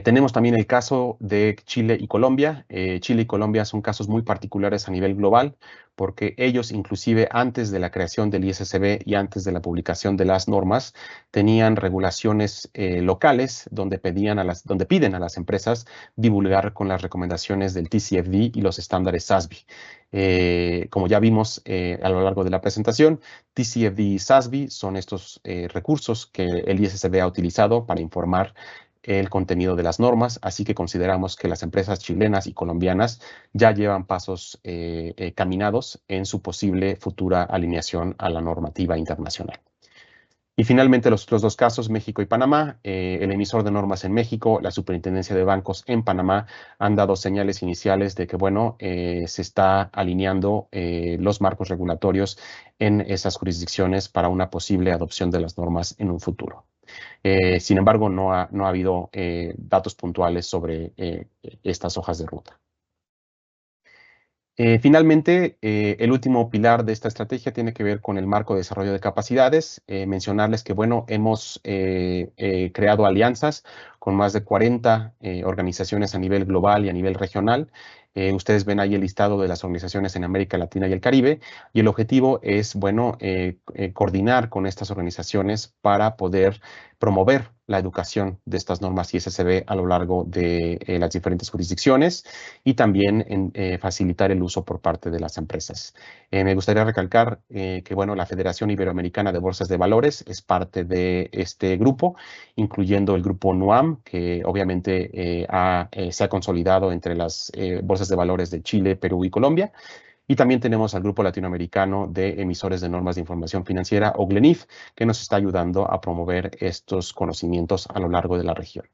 Tenemos también el caso de Chile y Colombia. Chile y Colombia son casos muy particulares a nivel global porque ellos, inclusive antes de la creación del ISSB y antes de la publicación de las normas, tenían regulaciones locales donde piden a las empresas divulgar con las recomendaciones del TCFD y los estándares SASB. Como ya vimos a lo largo de la presentación, TCFD y SASB son estos recursos que el ISSB ha utilizado para informar el contenido de las normas, así que consideramos que las empresas chilenas y colombianas ya llevan pasos caminados en su posible futura alineación a la normativa internacional. Y finalmente, los otros dos casos, México y Panamá, el emisor de normas en México, la Superintendencia de Bancos en Panamá, han dado señales iniciales de que, bueno, se está alineando los marcos regulatorios en esas jurisdicciones para una posible adopción de las normas en un futuro. Sin embargo, no ha habido datos puntuales sobre estas hojas de ruta. Finalmente, el último pilar de esta estrategia tiene que ver con el marco de desarrollo de capacidades. Mencionarles que, bueno, hemos creado alianzas con más de 40 organizaciones a nivel global y a nivel regional. Ustedes ven ahí el listado de las organizaciones en América Latina y el Caribe, y el objetivo es, bueno, coordinar con estas organizaciones para poder promover la educación de estas normas ISSB a lo largo de las diferentes jurisdicciones y también facilitar el uso por parte de las empresas. Me gustaría recalcar que, bueno, la Federación Iberoamericana de Bolsas de Valores es parte de este grupo, incluyendo el grupo NUAM, que obviamente se ha consolidado entre las bolsas de valores de Chile, Perú y Colombia. Y también tenemos al Grupo Latinoamericano de Emisores de Normas de Información Financiera, o GLENIF, que nos está ayudando a promover estos conocimientos a lo largo de la región.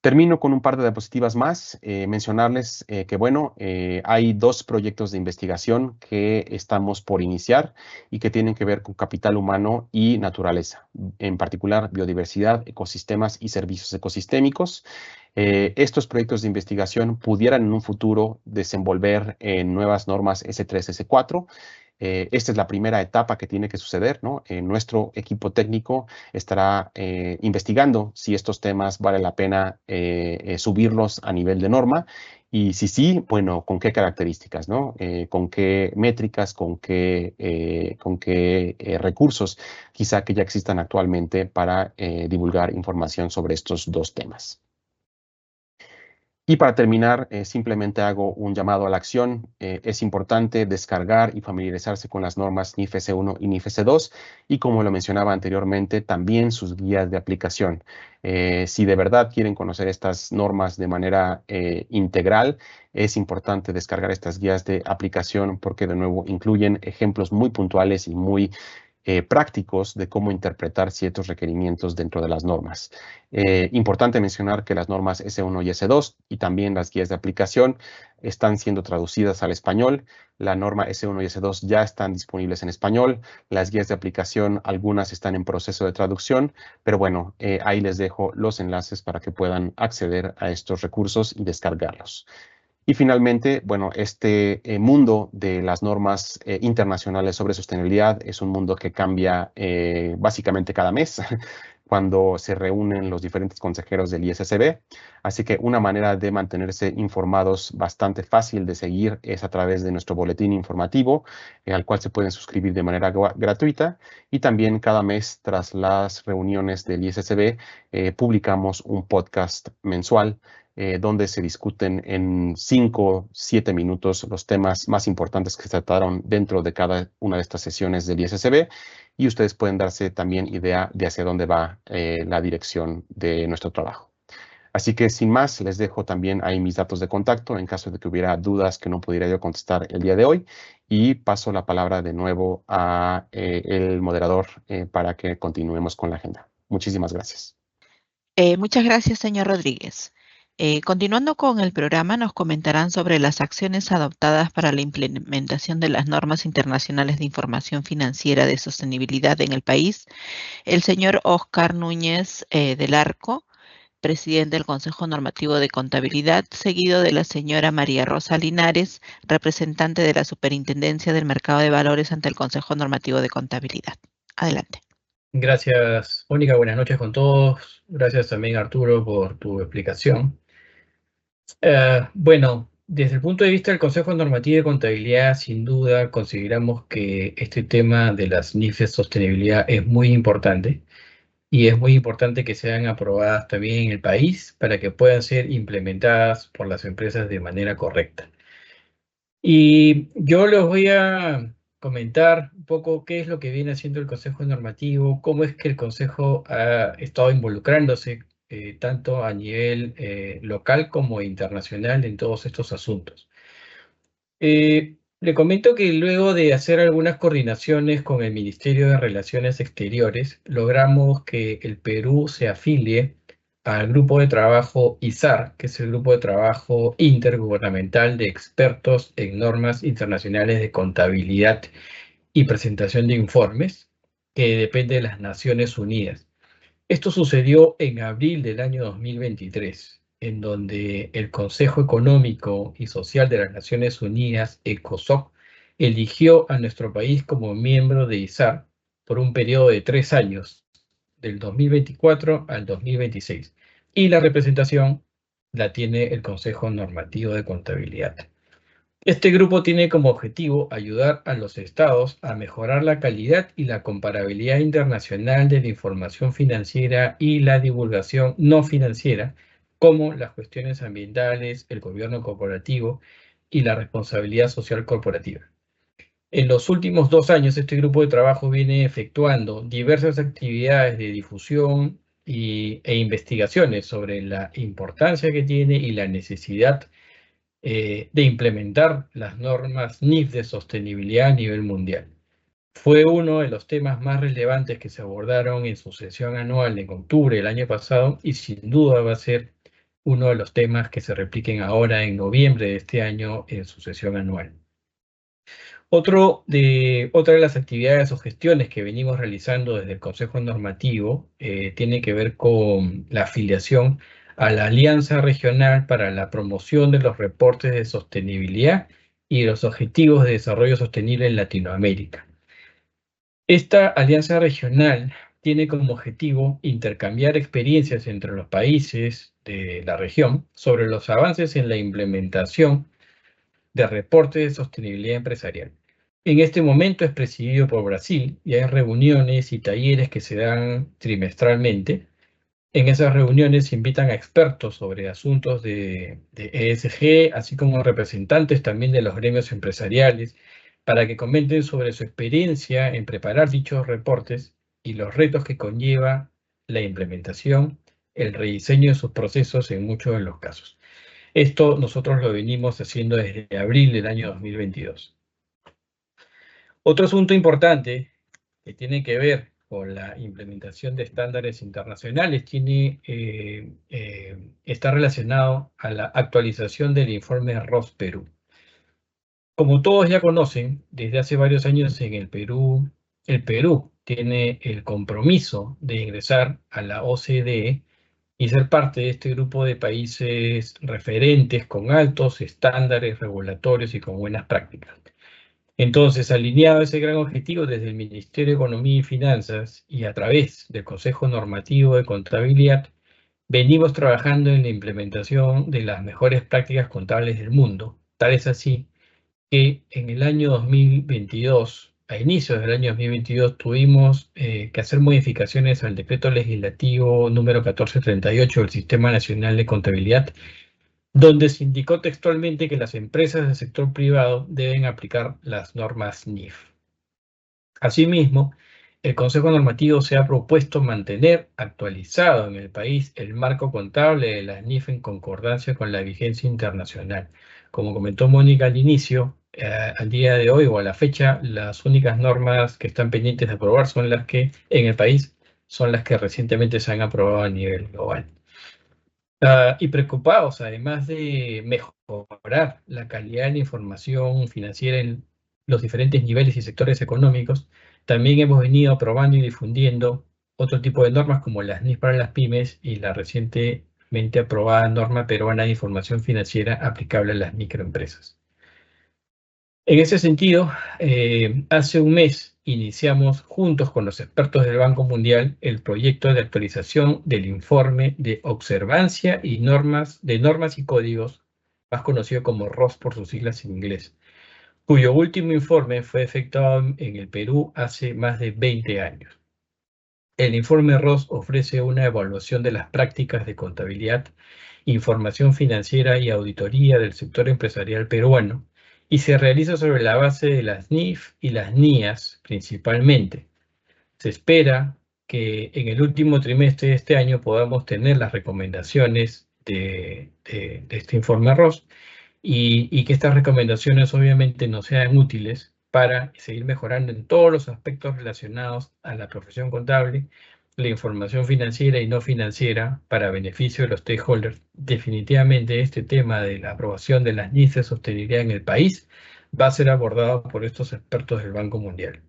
Termino con un par de diapositivas más, mencionarles que, bueno, hay dos proyectos de investigación que estamos por iniciar y que tienen que ver con capital humano y naturaleza, en particular biodiversidad, ecosistemas y servicios ecosistémicos. Estos proyectos de investigación pudieran en un futuro desenvolver nuevas normas S3, S4. Esta es la primera etapa que tiene que suceder, ¿no? Nuestro equipo técnico estará investigando si estos temas vale la pena subirlos a nivel de norma y si sí, bueno, con qué características, ¿no? Con qué métricas, con qué recursos quizá que ya existan actualmente para divulgar información sobre estos dos temas. Y para terminar, simplemente hago un llamado a la acción. Es importante descargar y familiarizarse con las normas NIF S1 y NIF S2 y, como lo mencionaba anteriormente, también sus guías de aplicación. Si de verdad quieren conocer estas normas de manera integral, es importante descargar estas guías de aplicación porque, de nuevo, incluyen ejemplos muy puntuales y muy prácticos de cómo interpretar ciertos requerimientos dentro de las normas. Importante mencionar que las normas S1 y S2 y también las guías de aplicación están siendo traducidas al español. La norma S1 y S2 ya están disponibles en español. Las guías de aplicación, algunas están en proceso de traducción, pero bueno, ahí les dejo los enlaces para que puedan acceder a estos recursos y descargarlos. Y finalmente, bueno, este mundo de las normas internacionales sobre sostenibilidad es un mundo que cambia básicamente cada mes cuando se reúnen los diferentes consejeros del ISSB. Así que una manera de mantenerse informados bastante fácil de seguir es a través de nuestro boletín informativo, al cual se pueden suscribir de manera gratuita. Y también cada mes, tras las reuniones del ISSB, publicamos un podcast mensual donde se discuten en 5, 7 minutos los temas más importantes que se trataron dentro de cada una de estas sesiones del ISSB, y ustedes pueden darse también idea de hacia dónde va la dirección de nuestro trabajo. Así que sin más, les dejo también ahí mis datos de contacto en caso de que hubiera dudas que no pudiera yo contestar el día de hoy, y paso la palabra de nuevo a el moderador para que continuemos con la agenda. Muchísimas gracias. Muchas gracias, señor Rodríguez. Continuando con el programa, nos comentarán sobre las acciones adoptadas para la implementación de las normas internacionales de información financiera de sostenibilidad en el país, el señor Oscar Núñez del Arco, presidente del Consejo Normativo de Contabilidad, seguido de la señora María Rosa Linares, representante de la Superintendencia del Mercado de Valores ante el Consejo Normativo de Contabilidad. Adelante. Gracias, Mónica. Buenas noches con todos. Gracias también, Arturo, por tu explicación. Bueno, desde el punto de vista del Consejo Normativo de Contabilidad, sin duda consideramos que este tema de las NIF de sostenibilidad es muy importante, y es muy importante que sean aprobadas también en el país para que puedan ser implementadas por las empresas de manera correcta. Y yo les voy a comentar un poco qué es lo que viene haciendo el Consejo Normativo, cómo es que el Consejo ha estado involucrándose tanto a nivel local como internacional en todos estos asuntos. Le comento que luego de hacer algunas coordinaciones con el Ministerio de Relaciones Exteriores, logramos que el Perú se afilie al grupo de trabajo ISAR, que es el grupo de trabajo intergubernamental de expertos en normas internacionales de contabilidad y presentación de informes, que depende de las Naciones Unidas. Esto sucedió en abril del año 2023, en donde el Consejo Económico y Social de las Naciones Unidas, ECOSOC, eligió a nuestro país como miembro de ISAR por un periodo de 3 años, del 2024 al 2026, y la representación la tiene el Consejo Normativo de Contabilidad. Este grupo tiene como objetivo ayudar a los estados a mejorar la calidad y la comparabilidad internacional de la información financiera y la divulgación no financiera, como las cuestiones ambientales, el gobierno corporativo y la responsabilidad social corporativa. En los últimos 2 años, este grupo de trabajo viene efectuando diversas actividades de difusión e investigaciones sobre la importancia que tiene y la necesidad de implementar las normas NIF de sostenibilidad a nivel mundial. Fue uno de los temas más relevantes que se abordaron en su sesión anual en octubre del año pasado y sin duda va a ser uno de los temas que se repliquen ahora en noviembre de este año en su sesión anual. Otra de las actividades o gestiones que venimos realizando desde el Consejo Normativo tiene que ver con la afiliación a la Alianza Regional para la Promoción de los Reportes de Sostenibilidad y los Objetivos de Desarrollo Sostenible en Latinoamérica. Esta alianza regional tiene como objetivo intercambiar experiencias entre los países de la región sobre los avances en la implementación de reportes de sostenibilidad empresarial. En este momento es presidido por Brasil y hay reuniones y talleres que se dan trimestralmente. En esas reuniones se invitan a expertos sobre asuntos de ESG, así como representantes también de los gremios empresariales, para que comenten sobre su experiencia en preparar dichos reportes y los retos que conlleva la implementación, el rediseño de sus procesos en muchos de los casos. Esto nosotros lo venimos haciendo desde abril del año 2022. Otro asunto importante que tiene que ver con la implementación de estándares internacionales está relacionado a la actualización del informe ROS Perú. Como todos ya conocen, desde hace varios años en el Perú tiene el compromiso de ingresar a la OCDE y ser parte de este grupo de países referentes con altos estándares regulatorios y con buenas prácticas. Entonces, alineado a ese gran objetivo desde el Ministerio de Economía y Finanzas y a través del Consejo Normativo de Contabilidad, venimos trabajando en la implementación de las mejores prácticas contables del mundo. Tal es así que en el año 2022, a inicios del año 2022, tuvimos que hacer modificaciones al decreto legislativo número 1438 del Sistema Nacional de Contabilidad, donde se indicó textualmente que las empresas del sector privado deben aplicar las normas NIF. Asimismo, el Consejo Normativo se ha propuesto mantener actualizado en el país el marco contable de las NIF en concordancia con la vigencia internacional. Como comentó Mónica al inicio, al día de hoy o a la fecha, las únicas normas que están pendientes de aprobar son las que en el país son las que recientemente se han aprobado a nivel global. Y preocupados, además de mejorar la calidad de la información financiera en los diferentes niveles y sectores económicos, también hemos venido aprobando y difundiendo otro tipo de normas como las NIF para las pymes y la recientemente aprobada norma peruana de información financiera aplicable a las microempresas. En ese sentido, hace un mes iniciamos juntos con los expertos del Banco Mundial el proyecto de actualización del informe de observancia y normas y códigos, más conocido como ROS por sus siglas en inglés, cuyo último informe fue efectuado en el Perú hace más de 20 años. El informe ROS ofrece una evaluación de las prácticas de contabilidad, información financiera y auditoría del sector empresarial peruano, y se realiza sobre la base de las NIF y las NIAS principalmente. Se espera que en el último trimestre de este año podamos tener las recomendaciones de este informe ROS y que estas recomendaciones obviamente nos sean útiles para seguir mejorando en todos los aspectos relacionados a la profesión contable, la información financiera y no financiera para beneficio de los stakeholders. Definitivamente este tema de la aprobación de las NIF de sostenibilidad en el país va a ser abordado por estos expertos del Banco Mundial.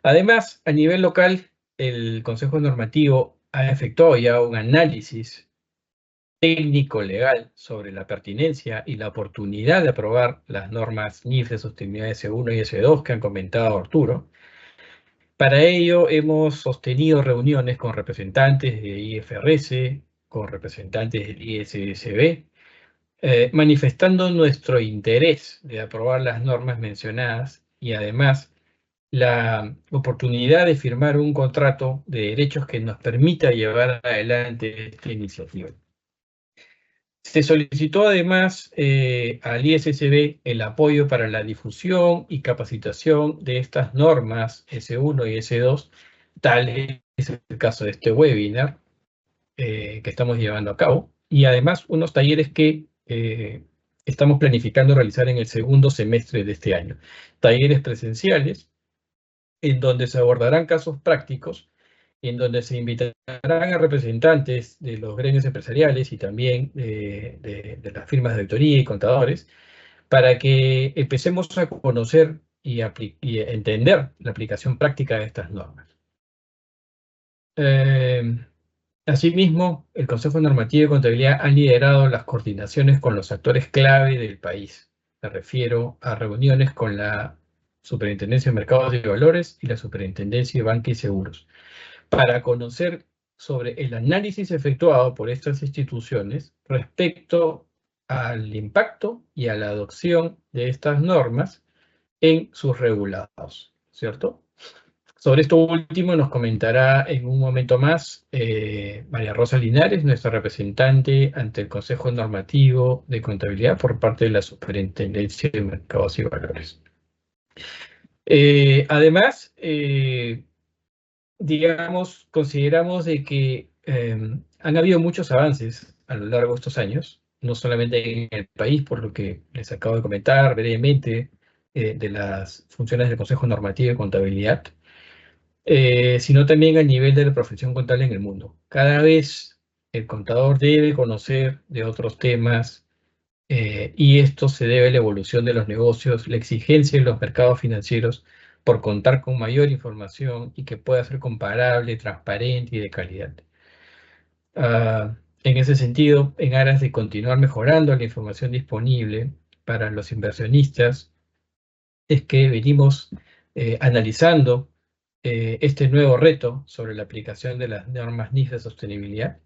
Además, a nivel local, el Consejo Normativo ha efectuado ya un análisis técnico-legal sobre la pertinencia y la oportunidad de aprobar las normas NIF de sostenibilidad S1 y S2 que han comentado Arturo. Para ello hemos sostenido reuniones con representantes de IFRS, con representantes del ISSB, manifestando nuestro interés de aprobar las normas mencionadas y además la oportunidad de firmar un contrato de derechos que nos permita llevar adelante esta iniciativa. Se solicitó además al ISSB el apoyo para la difusión y capacitación de estas normas S1 y S2, tal es el caso de este webinar que estamos llevando a cabo, y además unos talleres que estamos planificando realizar en el segundo semestre de este año. Talleres presenciales, en donde se abordarán casos prácticos, en donde se invitarán a representantes de los gremios empresariales y también de las firmas de auditoría y contadores, para que empecemos a conocer y entender la aplicación práctica de estas normas. Asimismo, el Consejo Normativo de Contabilidad ha liderado las coordinaciones con los actores clave del país. Me refiero a reuniones con la Superintendencia de Mercados y Valores y la Superintendencia de Banca y Seguros, para conocer sobre el análisis efectuado por estas instituciones respecto al impacto y a la adopción de estas normas en sus regulados, ¿cierto? Sobre esto último nos comentará en un momento más María Rosa Linares, nuestra representante ante el Consejo Normativo de Contabilidad por parte de la Superintendencia de Mercados y Valores. Además, digamos, consideramos de que han habido muchos avances a lo largo de estos años, no solamente en el país, por lo que les acabo de comentar brevemente de las funciones del Consejo Normativo de Contabilidad, sino también a nivel de la profesión contable en el mundo. Cada vez el contador debe conocer de otros temas y esto se debe a la evolución de los negocios, la exigencia en los mercados financieros por contar con mayor información y que pueda ser comparable, transparente y de calidad. En ese sentido, en aras de continuar mejorando la información disponible para los inversionistas, es que venimos analizando este nuevo reto sobre la aplicación de las normas NIF de sostenibilidad,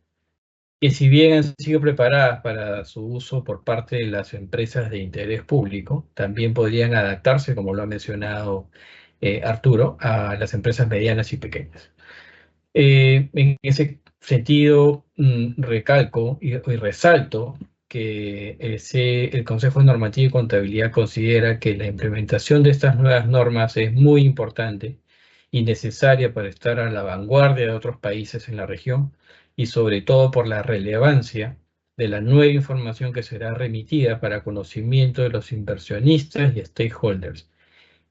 que si bien han sido preparadas para su uso por parte de las empresas de interés público, también podrían adaptarse, como lo ha mencionado Arturo, a las empresas medianas y pequeñas. En ese sentido, recalco y resalto que el Consejo Normativo de Contabilidad considera que la implementación de estas nuevas normas es muy importante y necesaria para estar a la vanguardia de otros países en la región y sobre todo por la relevancia de la nueva información que será remitida para conocimiento de los inversionistas y stakeholders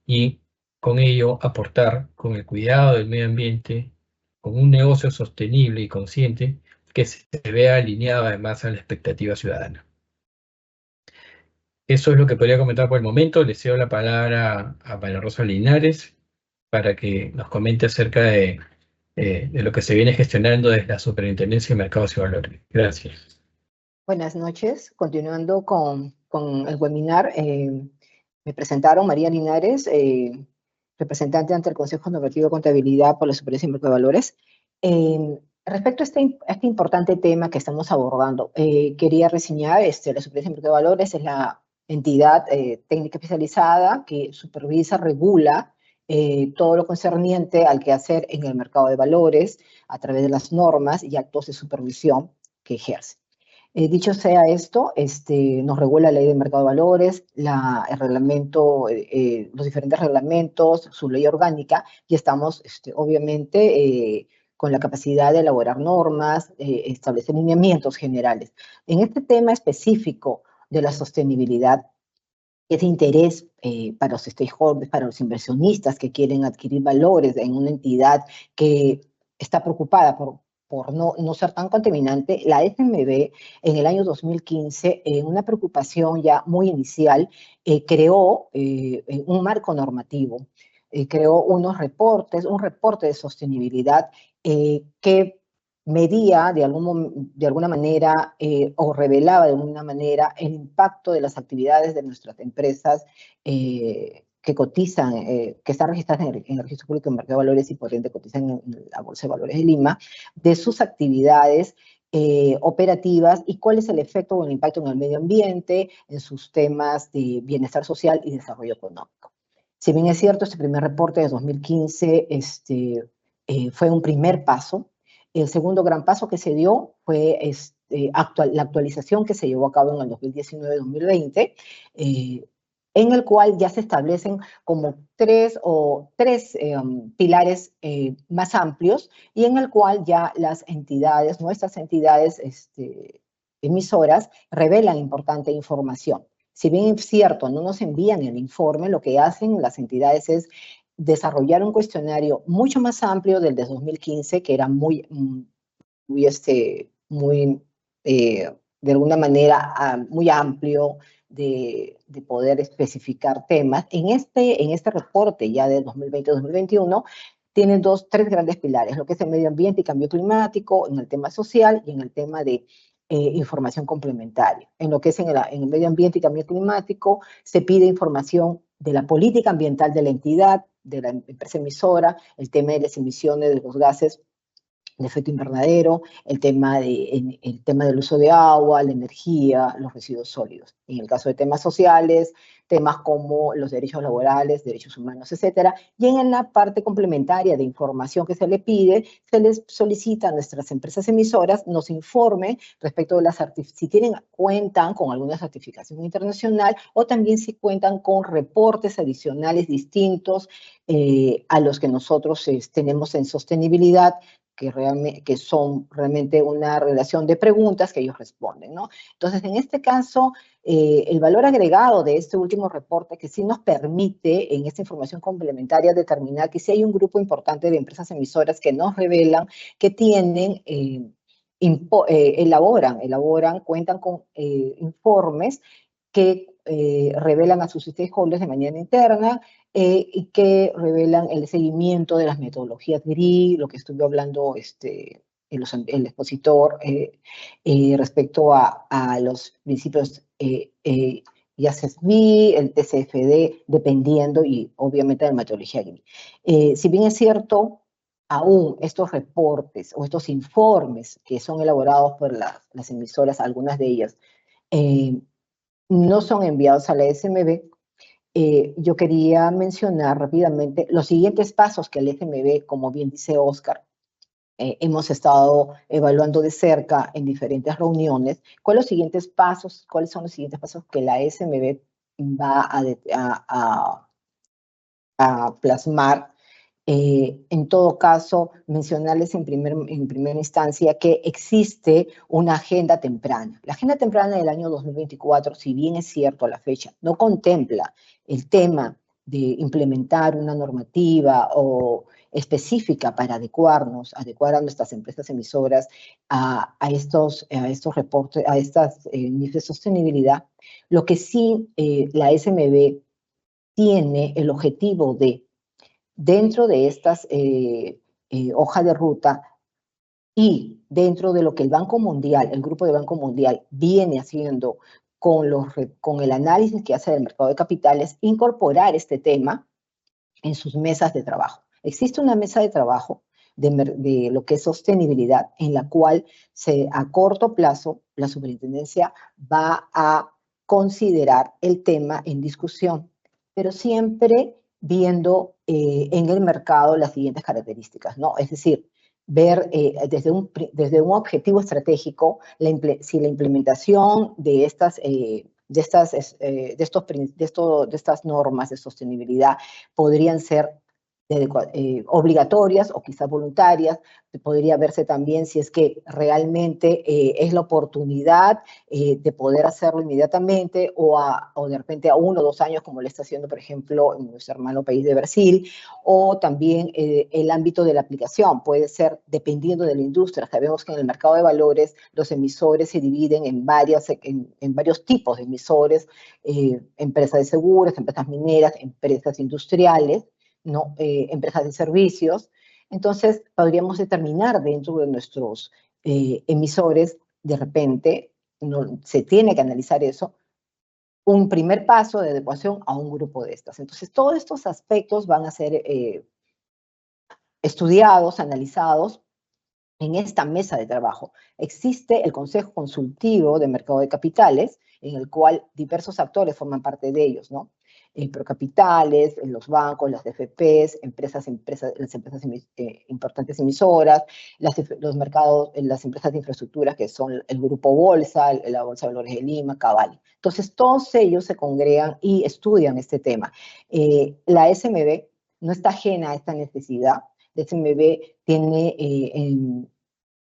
y con ello aportar con el cuidado del medio ambiente, con un negocio sostenible y consciente que se vea alineado además a la expectativa ciudadana. Eso es lo que podría comentar por el momento. Le cedo la palabra a María Rosa Linares para que nos comente acerca de lo que se viene gestionando desde la Superintendencia de Mercados y Valores. Gracias. Buenas noches. Continuando con el webinar, me presentaron María Linares, representante ante el Consejo Normativo de Contabilidad por la Superintendencia de Mercados y Valores. Respecto a este importante tema que estamos abordando, quería reseñar, la Superintendencia de Mercados y Valores es la entidad técnica especializada que supervisa, regula todo lo concerniente al quehacer en el mercado de valores a través de las normas y actos de supervisión que ejerce. Dicho sea esto, nos regula la Ley de Mercado de Valores, el reglamento, los diferentes reglamentos, su ley orgánica, y estamos obviamente con la capacidad de elaborar normas, establecer lineamientos generales. En este tema específico de la sostenibilidad, es de interés para los stakeholders, para los inversionistas que quieren adquirir valores en una entidad que está preocupada por no ser tan contaminante. La FMB en el año 2015, en una preocupación ya muy inicial, creó un marco normativo, creó un reporte de sostenibilidad que medía de alguna manera o revelaba de alguna manera el impacto de las actividades de nuestras empresas que cotizan, que están registradas en el Registro Público de Mercado de Valores y por ende cotizan en la Bolsa de Valores de Lima, de sus actividades operativas y cuál es el efecto o el impacto en el medio ambiente, en sus temas de bienestar social y desarrollo económico. Si bien es cierto, este primer reporte de 2015 fue un primer paso. El segundo gran paso que se dio fue la actualización que se llevó a cabo en el 2019-2020, en el cual ya se establecen como tres pilares más amplios y en el cual ya las entidades, nuestras entidades emisoras, revelan importante información. Si bien es cierto, no nos envían el informe, lo que hacen las entidades es desarrollar un cuestionario mucho más amplio del de 2015, que era muy de alguna manera, muy amplio de poder especificar temas. En este reporte ya de 2020-2021, tiene tres grandes pilares, lo que es el medio ambiente y cambio climático, en el tema social y en el tema de información complementaria. En lo que es en el medio ambiente y cambio climático, se pide información de la política ambiental de la entidad, de la empresa emisora, el tema de las emisiones de los gases de efecto invernadero, el tema del uso de agua, la energía, los residuos sólidos. En el caso de temas sociales, temas como los derechos laborales, derechos humanos, etc. Y en la parte complementaria de información que se le pide, se les solicita a nuestras empresas emisoras nos informen respecto de si cuentan con alguna certificación internacional o también si cuentan con reportes adicionales distintos a los que nosotros tenemos en sostenibilidad, que son realmente una relación de preguntas que ellos responden, ¿no? Entonces, en este caso, el valor agregado de este último reporte que sí nos permite, en esta información complementaria, determinar que sí hay un grupo importante de empresas emisoras que nos revelan que tienen, cuentan con informes que revelan a sus stakeholders de manera interna y que revelan el seguimiento de las metodologías GRI, lo que estuve hablando el expositor respecto a los principios IASSB, el TCFD, dependiendo y obviamente de la metodología GRI. Si bien es cierto, aún estos reportes o estos informes que son elaborados por las emisoras, algunas de ellas, no son enviados a la SMB, yo quería mencionar rápidamente los siguientes pasos que el FMB, como bien dice Oscar, hemos estado evaluando de cerca en diferentes reuniones. ¿Cuáles son los siguientes pasos que la SMB va a plasmar? En todo caso, mencionarles en primera instancia que existe una agenda temprana. La agenda temprana del año 2024, si bien es cierto a la fecha, no contempla el tema de implementar una normativa o específica para adecuar a nuestras empresas emisoras a estos reportes, a estas niveles de sostenibilidad. Lo que sí la SMB tiene el objetivo de, dentro de estas hojas de ruta y dentro de lo que el Banco Mundial, el Grupo de Banco Mundial viene haciendo con el análisis que hace del mercado de capitales, incorporar este tema en sus mesas de trabajo. Existe una mesa de trabajo de lo que es sostenibilidad, en la cual a corto plazo la superintendencia va a considerar el tema en discusión, pero siempre viendo en el mercado las siguientes características, ¿no? Es decir, ver desde un objetivo estratégico si la implementación de estas normas de sostenibilidad podrían ser obligatorias o quizás voluntarias. Podría verse también si es que realmente es la oportunidad de poder hacerlo inmediatamente o de repente a 1 o 2 años, como le está haciendo, por ejemplo, en nuestro hermano país de Brasil, o también el ámbito de la aplicación. Puede ser dependiendo de la industria. Sabemos que en el mercado de valores los emisores se dividen en varios tipos de emisores, empresas de seguros, empresas mineras, empresas industriales, ¿no? Empresas de servicios. Entonces, podríamos determinar dentro de nuestros emisores, de repente, se tiene que analizar eso, un primer paso de adecuación a un grupo de estas. Entonces, todos estos aspectos van a ser estudiados, analizados en esta mesa de trabajo. Existe el Consejo Consultivo de Mercado de Capitales, en el cual diversos actores forman parte de ellos, ¿no? Procapitales, los bancos, las DFPs, las empresas importantes emisoras, los mercados, las empresas de infraestructura que son el Grupo Bolsa, la Bolsa de Valores de Lima, Cabal. Entonces, todos ellos se congregan y estudian este tema. La SMB no está ajena a esta necesidad. La SMB tiene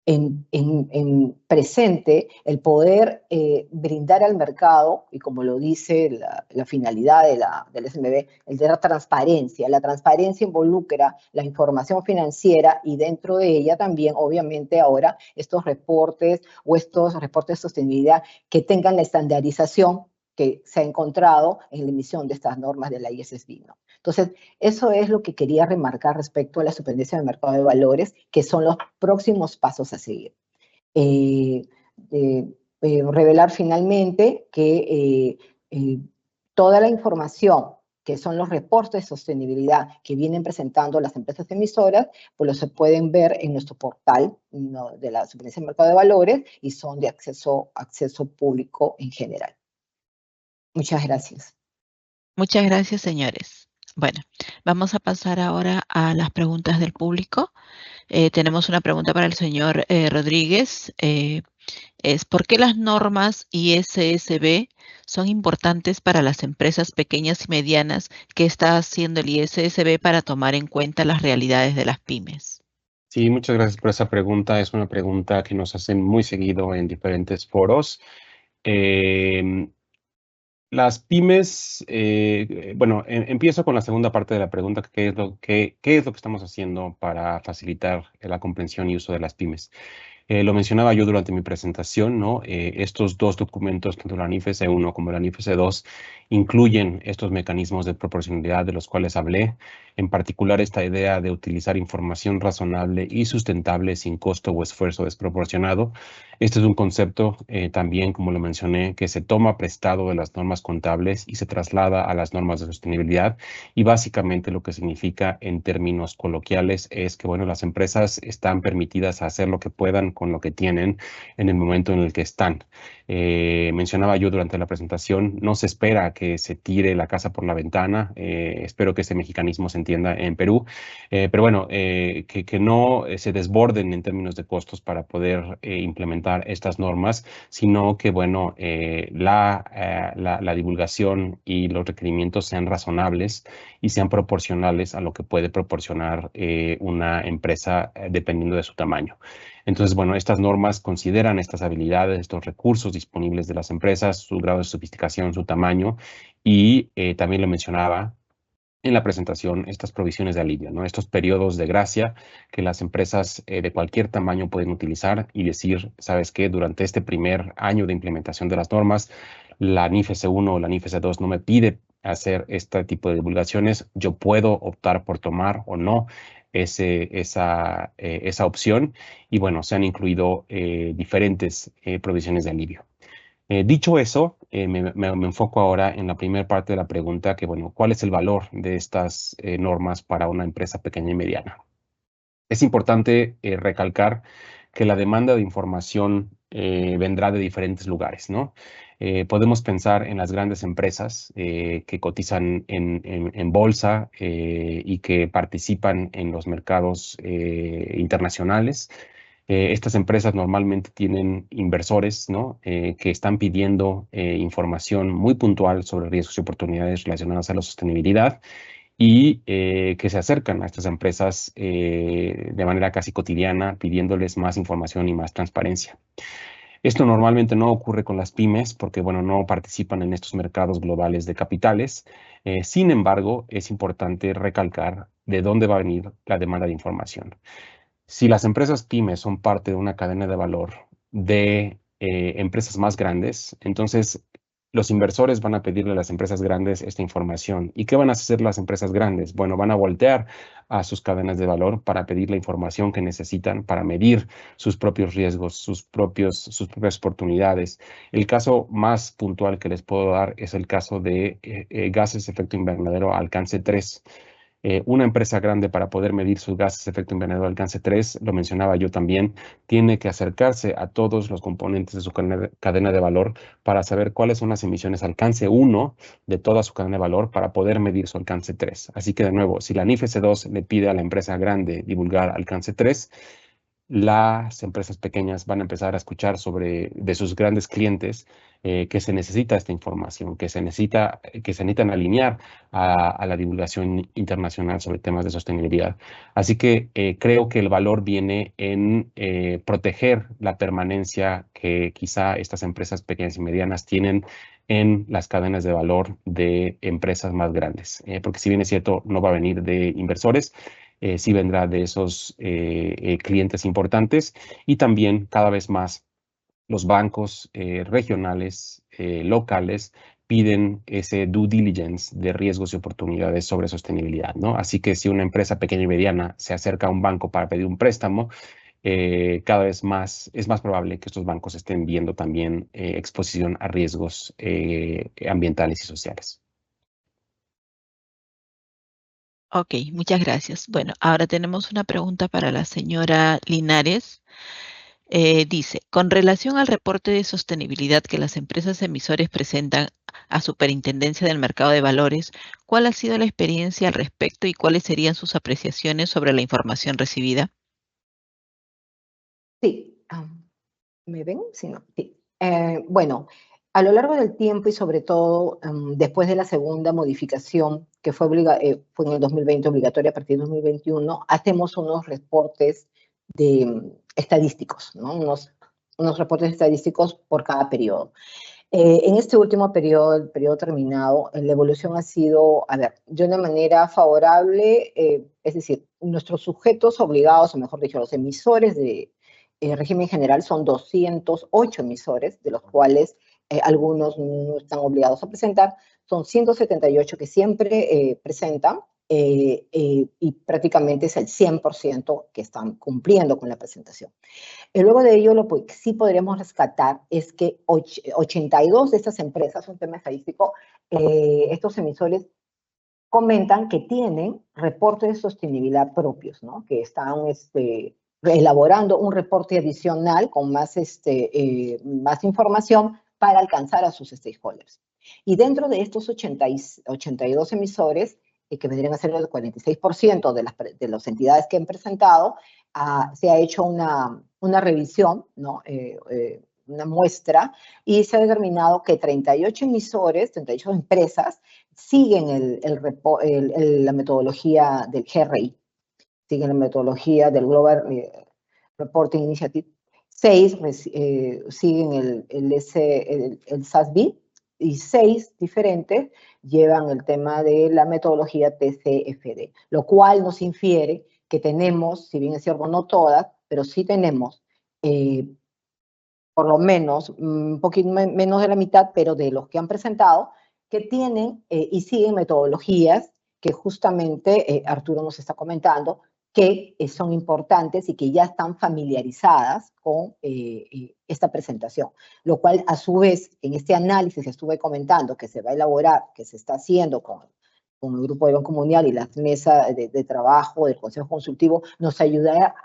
en presente el poder brindar al mercado, y como lo dice la finalidad del SMB, el de la transparencia. La transparencia involucra la información financiera y dentro de ella también, obviamente, ahora estos reportes de sostenibilidad que tengan la estandarización que se ha encontrado en la emisión de estas normas de la ISSB, ¿no? Entonces, eso es lo que quería remarcar respecto a la superintendencia del mercado de valores, que son los próximos pasos a seguir. Revelar finalmente que toda la información que son los reportes de sostenibilidad que vienen presentando las empresas emisoras, pues los se pueden ver en nuestro portal, ¿no?, de la Superintendencia del Mercado de Valores, y son de acceso público en general. Muchas gracias. Muchas gracias, señores. Bueno, vamos a pasar ahora a las preguntas del público. Tenemos una pregunta para el señor Rodríguez. Es ¿por qué las normas ISSB son importantes para las empresas pequeñas y medianas que está haciendo el ISSB para tomar en cuenta las realidades de las pymes? Sí, muchas gracias por esa pregunta. Es una pregunta que nos hacen muy seguido en diferentes foros. Las pymes, bueno, empiezo con la segunda parte de la pregunta, ¿qué es lo que estamos haciendo para facilitar la comprensión y uso de las pymes? Lo mencionaba yo durante mi presentación, ¿no? Estos dos documentos, tanto la NIF S1 como la NIF S2, incluyen estos mecanismos de proporcionalidad de los cuales hablé, en particular esta idea de utilizar información razonable y sustentable sin costo o esfuerzo desproporcionado. Este es un concepto también, como lo mencioné, que se toma prestado de las normas contables y se traslada a las normas de sostenibilidad, y básicamente lo que significa en términos coloquiales es que, bueno, las empresas están permitidas a hacer lo que puedan con lo que tienen en el momento en el que están. Mencionaba yo durante la presentación, no se espera que se tire la casa por la ventana. Espero que este mexicanismo se entienda en Perú, pero bueno, que no se desborden en términos de costos para poder implementar estas normas, sino que, bueno, la divulgación y los requerimientos sean razonables y sean proporcionales a lo que puede proporcionar una empresa dependiendo de su tamaño. Entonces, bueno, estas normas consideran estas habilidades, estos recursos disponibles de las empresas, su grado de sofisticación, su tamaño, y también lo mencionaba en la presentación, estas provisiones de alivio, ¿no? Estos periodos de gracia que las empresas de cualquier tamaño pueden utilizar y decir, ¿sabes qué? Durante este primer año de implementación de las normas, la NIF S1 o la NIF S2 no me pide hacer este tipo de divulgaciones, yo puedo optar por tomar o no esa opción, y bueno, se han incluido diferentes provisiones de alivio. Dicho eso, me enfoco ahora en la primera parte de la pregunta, que, bueno, ¿cuál es el valor de estas normas para una empresa pequeña y mediana? Es importante recalcar que la demanda de información vendrá de diferentes lugares, ¿no? Podemos pensar en las grandes empresas que cotizan en bolsa y que participan en los mercados internacionales. Estas empresas normalmente tienen inversores, ¿no? Que están pidiendo información muy puntual sobre riesgos y oportunidades relacionadas a la sostenibilidad y que se acercan a estas empresas de manera casi cotidiana pidiéndoles más información y más transparencia. Esto normalmente no ocurre con las pymes porque, bueno, no participan en estos mercados globales de capitales. Sin embargo, es importante recalcar de dónde va a venir la demanda de información. Si las empresas pymes son parte de una cadena de valor de empresas más grandes, entonces los inversores van a pedirle a las empresas grandes esta información. ¿Y qué van a hacer las empresas grandes? Bueno, van a voltear a sus cadenas de valor para pedir la información que necesitan para medir sus propios riesgos, sus propias oportunidades. El caso más puntual que les puedo dar es el caso de gases de efecto invernadero alcance 3. Una empresa grande para poder medir sus gases de efecto invernadero alcance 3, lo mencionaba yo también, tiene que acercarse a todos los componentes de su cadena de valor para saber cuáles son las emisiones alcance 1 de toda su cadena de valor para poder medir su alcance 3. Así que de nuevo, si la NIFS 2 le pide a la empresa grande divulgar alcance 3, las empresas pequeñas van a empezar a escuchar de sus grandes clientes que se necesita esta información, que se necesitan alinear a la divulgación internacional sobre temas de sostenibilidad. Así que creo que el valor viene en proteger la permanencia que quizá estas empresas pequeñas y medianas tienen en las cadenas de valor de empresas más grandes. Porque si bien es cierto, no va a venir de inversores, sí vendrá de esos clientes importantes y también cada vez más los bancos regionales, locales, piden ese due diligence de riesgos y oportunidades sobre sostenibilidad, ¿no? Así que si una empresa pequeña y mediana se acerca a un banco para pedir un préstamo, cada vez más es más probable que estos bancos estén viendo también exposición a riesgos ambientales y sociales. Ok, muchas gracias. Bueno, ahora tenemos una pregunta para la señora Linares. Dice, con relación al reporte de sostenibilidad que las empresas emisores presentan a Superintendencia del Mercado de Valores, ¿cuál ha sido la experiencia al respecto y cuáles serían sus apreciaciones sobre la información recibida? Sí, ¿me ven? Sí, no. Sí. Bueno, a lo largo del tiempo y sobre todo después de la segunda modificación, que fue en el 2020 obligatoria a partir del 2021, hacemos unos reportes estadísticos, ¿no? Unos reportes estadísticos por cada periodo. En este último periodo, el periodo terminado, la evolución ha sido, a ver, de una manera favorable, es decir, nuestros sujetos obligados, o mejor dicho, los emisores de régimen general son 208 emisores, de los cuales algunos no están obligados a presentar, son 178 que siempre presentan, y prácticamente es el 100% que están cumpliendo con la presentación. Y luego de ello, lo que sí podríamos rescatar es que 82 de estas empresas, un tema estadístico, estos emisores comentan que tienen reportes de sostenibilidad propios, ¿no? Que están elaborando un reporte adicional con más información para alcanzar a sus stakeholders. Y dentro de estos 82 emisores, que vendrían a ser el 46% de las entidades que han presentado, se ha hecho una revisión, ¿no? Una muestra, y se ha determinado que 38 emisores, 38 empresas, siguen la metodología del GRI, siguen la metodología del Global Reporting Initiative. 6 siguen el SASB, y 6 diferentes llevan el tema de la metodología TCFD, lo cual nos infiere que tenemos, si bien es cierto no todas, pero sí tenemos por lo menos un poquito menos de la mitad, pero de los que han presentado, que tienen y siguen metodologías que justamente Arturo nos está comentando, que son importantes y que ya están familiarizadas con esta presentación, lo cual a su vez en este análisis que estuve comentando que se va a elaborar, que se está haciendo con el Grupo de Banco Mundial y las mesas de trabajo del Consejo Consultivo, nos ayuda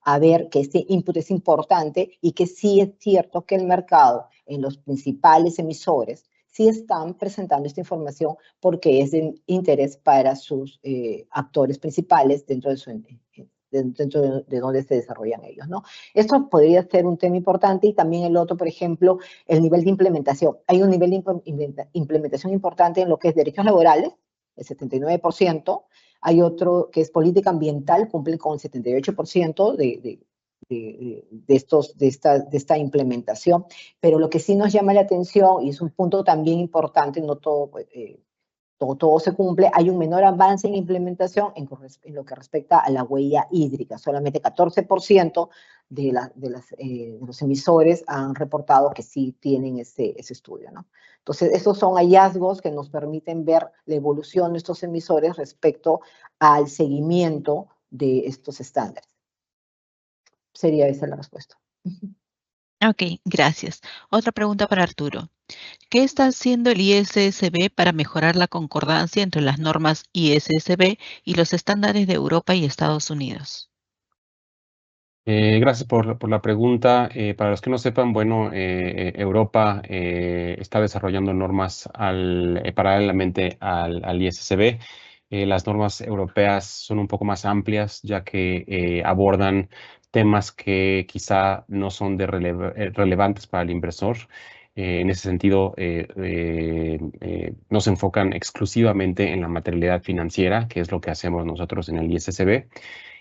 a ver que este input es importante y que sí es cierto que el mercado en los principales emisores sí están presentando esta información porque es de interés para sus actores principales dentro de donde se desarrollan ellos, ¿no? Esto podría ser un tema importante y también el otro, por ejemplo, el nivel de implementación. Hay un nivel de implementación importante en lo que es derechos laborales, el 79%. Hay otro que es política ambiental, cumple con el 78% de esta implementación. Pero lo que sí nos llama la atención, y es un punto también importante, no todo, todo se cumple, hay un menor avance en implementación en lo que respecta a la huella hídrica. Solamente 14% de los emisores han reportado que sí tienen ese estudio, ¿no? Entonces, estos son hallazgos que nos permiten ver la evolución de estos emisores respecto al seguimiento de estos estándares. Sería esa la respuesta. Ok, gracias. Otra pregunta para Arturo. ¿Qué está haciendo el ISSB para mejorar la concordancia entre las normas ISSB y los estándares de Europa y Estados Unidos? Gracias por la pregunta. Para los que no sepan, bueno, Europa está desarrollando normas paralelamente al ISSB. Las normas europeas son un poco más amplias, ya que abordan temas que quizá no son relevantes para el inversor. En ese sentido, no se enfocan exclusivamente en la materialidad financiera, que es lo que hacemos nosotros en el ISSB.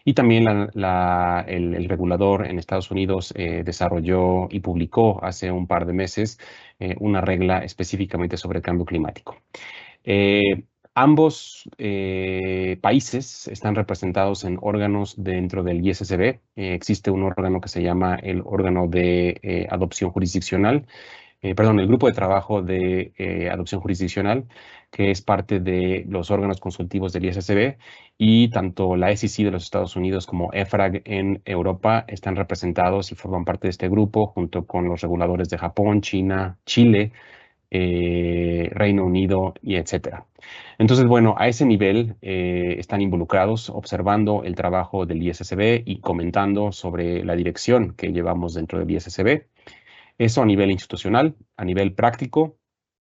Y también el regulador en Estados Unidos desarrolló y publicó hace un par de meses una regla específicamente sobre el cambio climático. Ambos países están representados en órganos dentro del ISSB. Existe un órgano que se llama el órgano de adopción jurisdiccional, el grupo de trabajo de adopción jurisdiccional, que es parte de los órganos consultivos del ISSB, y tanto la SEC de los Estados Unidos como EFRAG en Europa están representados y forman parte de este grupo, junto con los reguladores de Japón, China, Chile, Reino Unido y etcétera. Entonces, bueno, a ese nivel están involucrados observando el trabajo del ISSB y comentando sobre la dirección que llevamos dentro del ISSB. Eso a nivel institucional. A nivel práctico,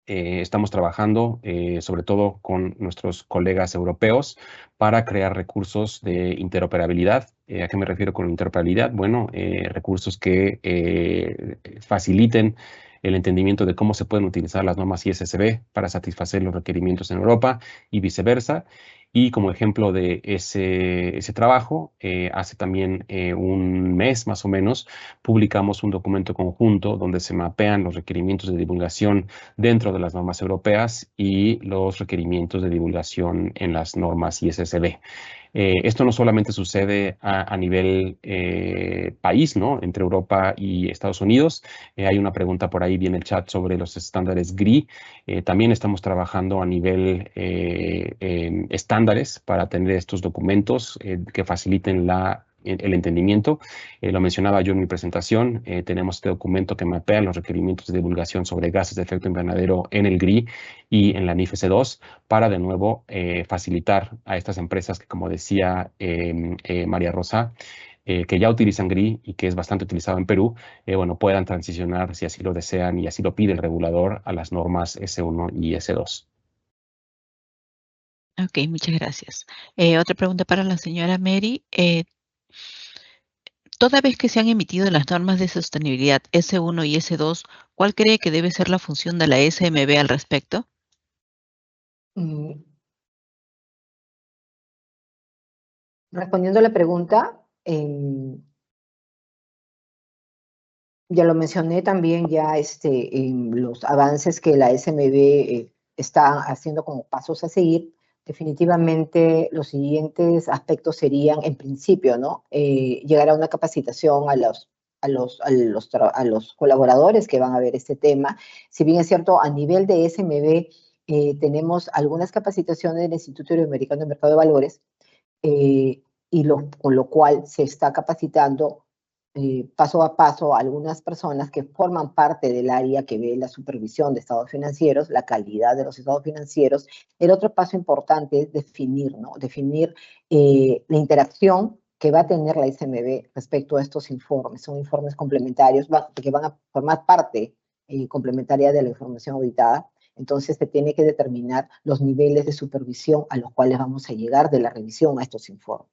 estamos trabajando sobre todo con nuestros colegas europeos para crear recursos de interoperabilidad. ¿A qué me refiero con interoperabilidad? Bueno, recursos que faciliten el entendimiento de cómo se pueden utilizar las normas ISSB para satisfacer los requerimientos en Europa y viceversa. Y como ejemplo de ese trabajo, hace también un mes más o menos, publicamos un documento conjunto donde se mapean los requerimientos de divulgación dentro de las normas europeas y los requerimientos de divulgación en las normas ISSB. Esto no solamente sucede a nivel país, ¿no? Entre Europa y Estados Unidos. Hay una pregunta por ahí en el chat sobre los estándares GRI. También estamos trabajando a nivel estándares para tener estos documentos que faciliten el entendimiento. Lo mencionaba yo en mi presentación. Tenemos este documento que mapea los requerimientos de divulgación sobre gases de efecto invernadero en el GRI y en la NIFS 2 para de nuevo facilitar a estas empresas que, como decía María Rosa, que ya utilizan GRI y que es bastante utilizado en Perú, bueno, puedan transicionar, si así lo desean y así lo pide el regulador, a las normas S1 y S2. Ok, muchas gracias. Otra pregunta para la señora Mary. Toda vez que se han emitido las normas de sostenibilidad S1 y S2, ¿cuál cree que debe ser la función de la SMB al respecto? Respondiendo a la pregunta, ya lo mencioné también ya los avances que la SMB está haciendo como pasos a seguir. Definitivamente los siguientes aspectos serían, en principio, ¿no? Llegar a una capacitación a los colaboradores que van a ver este tema. Si bien es cierto, a nivel de SMB tenemos algunas capacitaciones del Instituto Iberoamericano de Mercado de Valores, con lo cual se está capacitando paso a paso a algunas personas que forman parte del área que ve la supervisión de estados financieros, la calidad de los estados financieros. El otro paso importante es definir, ¿no? Definir la interacción que va a tener la SMB respecto a estos informes. Son informes complementarios que van a formar parte complementaria de la información auditada. Entonces se tiene que determinar los niveles de supervisión a los cuales vamos a llegar de la revisión a estos informes.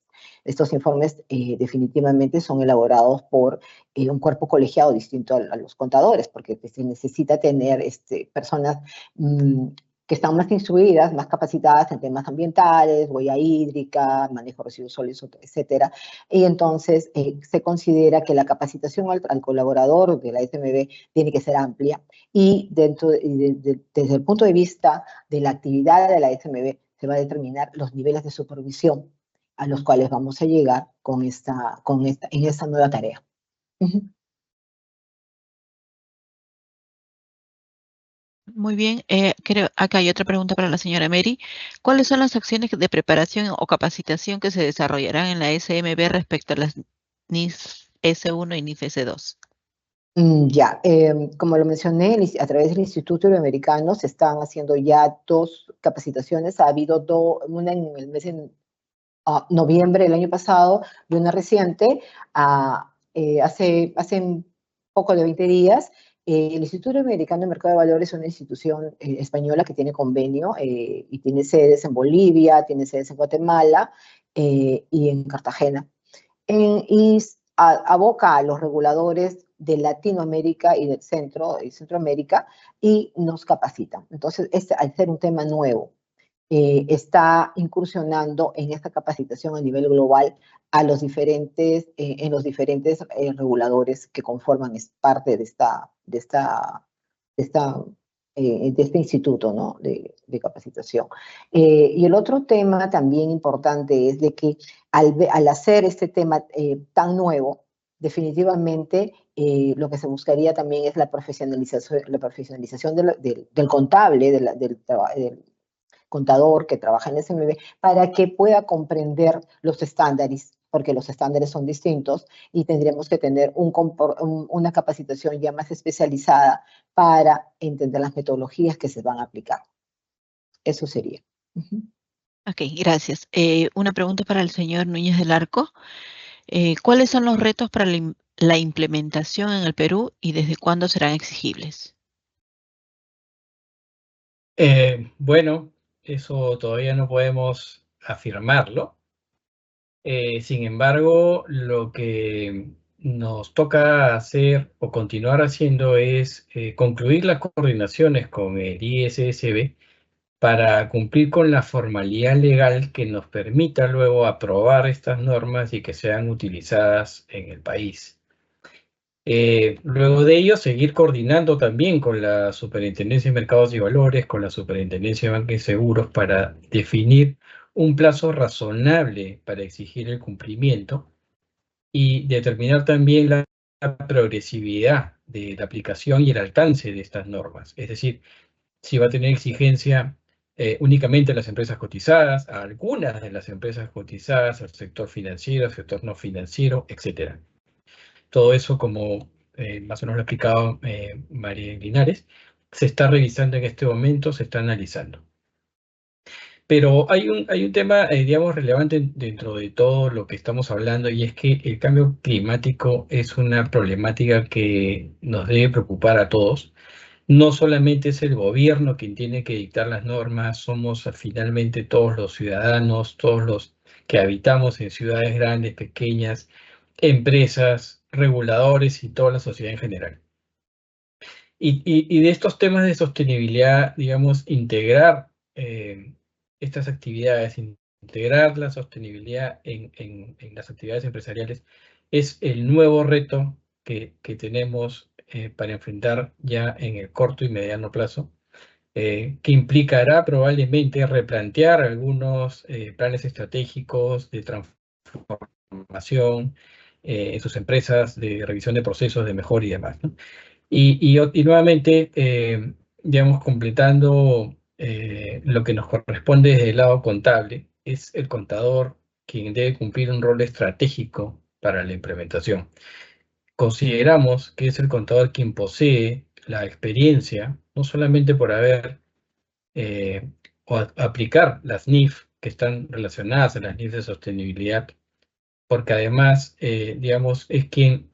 Estos informes definitivamente son elaborados por un cuerpo colegiado distinto a los contadores, porque se necesita tener personas que están más instruidas, más capacitadas en temas ambientales, huella hídrica, manejo de residuos sólidos, etcétera. Y entonces se considera que la capacitación al colaborador de la SMB tiene que ser amplia y desde el punto de vista de la actividad de la SMB se va a determinar los niveles de supervisión a los cuales vamos a llegar en esta nueva tarea. Muy bien, creo acá hay otra pregunta para la señora Mary. ¿Cuáles son las acciones de preparación o capacitación que se desarrollarán en la SMB respecto a las NIF S1 y NIF S2? Ya, como lo mencioné, a través del Instituto Iberoamericano se están haciendo ya 2 capacitaciones. Ha habido una en el mes de noviembre del año pasado y una reciente, hace poco de 20 días. El Instituto Americano de Mercado de Valores es una institución española que tiene convenio y tiene sedes en Bolivia, tiene sedes en Guatemala y en Cartagena. Y aboca a los reguladores de Latinoamérica y del Centroamérica y nos capacitan. Entonces, al ser un tema nuevo, está incursionando en esta capacitación a nivel global en los diferentes reguladores que conforman parte de este instituto, ¿no? de capacitación. Y el otro tema también importante es de que al hacer este tema tan nuevo, definitivamente lo que se buscaría también es la profesionalización del contable, del contador que trabaja en SMB, para que pueda comprender los estándares, porque los estándares son distintos y tendremos que tener una capacitación ya más especializada para entender las metodologías que se van a aplicar. Eso sería. Ok, gracias. Una pregunta para el señor Núñez del Arco. ¿Cuáles son los retos para la implementación en el Perú y desde cuándo serán exigibles? Bueno, eso todavía no podemos afirmarlo. Sin embargo, lo que nos toca hacer o continuar haciendo es concluir las coordinaciones con el ISSB para cumplir con la formalidad legal que nos permita luego aprobar estas normas y que sean utilizadas en el país. Luego de ello, seguir coordinando también con la Superintendencia de Mercados y Valores, con la Superintendencia de Bancos y Seguros para definir un plazo razonable para exigir el cumplimiento y determinar también la progresividad de la aplicación y el alcance de estas normas. Es decir, si va a tener exigencia únicamente a las empresas cotizadas, a algunas de las empresas cotizadas, al sector financiero, al sector no financiero, etc. Todo eso, como más o menos lo ha explicado María Linares, se está revisando en este momento, se está analizando. Pero hay un tema, digamos, relevante dentro de todo lo que estamos hablando, y es que el cambio climático es una problemática que nos debe preocupar a todos. No solamente es el gobierno quien tiene que dictar las normas, somos finalmente todos los ciudadanos, todos los que habitamos en ciudades grandes, pequeñas, empresas, reguladores y toda la sociedad en general. Y de estos temas de sostenibilidad, digamos, integrar estas actividades, integrar la sostenibilidad en las actividades empresariales es el nuevo reto que tenemos para enfrentar ya en el corto y mediano plazo, que implicará probablemente replantear algunos planes estratégicos de transformación en sus empresas, de revisión de procesos, de mejora y demás, ¿no? Y nuevamente, digamos, completando lo que nos corresponde desde el lado contable, es el contador quien debe cumplir un rol estratégico para la implementación. Consideramos que es el contador quien posee la experiencia, no solamente por haber o aplicar las NIF que están relacionadas a las NIF de sostenibilidad porque además, digamos, es quien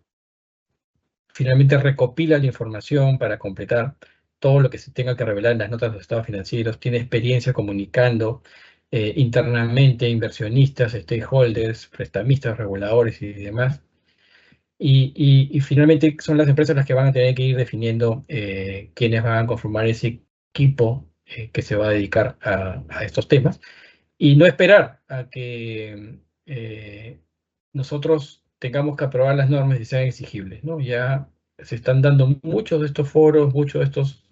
finalmente recopila la información para completar todo lo que se tenga que revelar en las notas de los estados financieros, tiene experiencia comunicando internamente inversionistas, stakeholders, prestamistas, reguladores y demás. Y finalmente son las empresas las que van a tener que ir definiendo quiénes van a conformar ese equipo que se va a dedicar a estos temas. Y no esperar a que nosotros tengamos que aprobar las normas y sean exigibles, ¿no? Ya se están dando muchos de estos foros, muchos de estos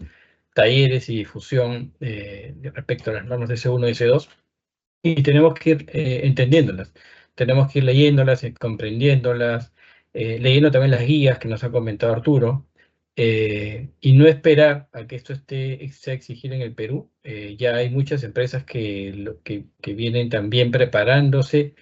talleres y difusión respecto a las normas de C1 y C2, y tenemos que ir entendiéndolas, tenemos que ir leyéndolas, comprendiéndolas, leyendo también las guías que nos ha comentado Arturo, y no esperar a que esto sea exigido en el Perú. Ya hay muchas empresas que vienen también preparándose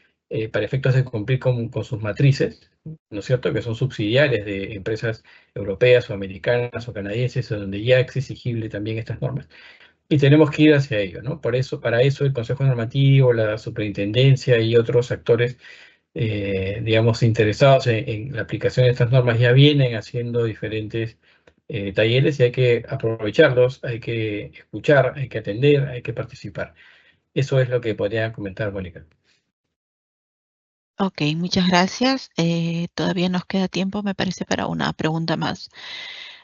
para efectos de cumplir con sus matrices, ¿no es cierto?, que son subsidiarias de empresas europeas o americanas o canadienses, donde ya es exigible también estas normas. Y tenemos que ir hacia ello, ¿no? Para eso el Consejo Normativo, la Superintendencia y otros actores, digamos, interesados en la aplicación de estas normas ya vienen haciendo diferentes talleres y hay que aprovecharlos, hay que escuchar, hay que atender, hay que participar. Eso es lo que podría comentar, Mónica. Ok, muchas gracias. Todavía nos queda tiempo, me parece, para una pregunta más.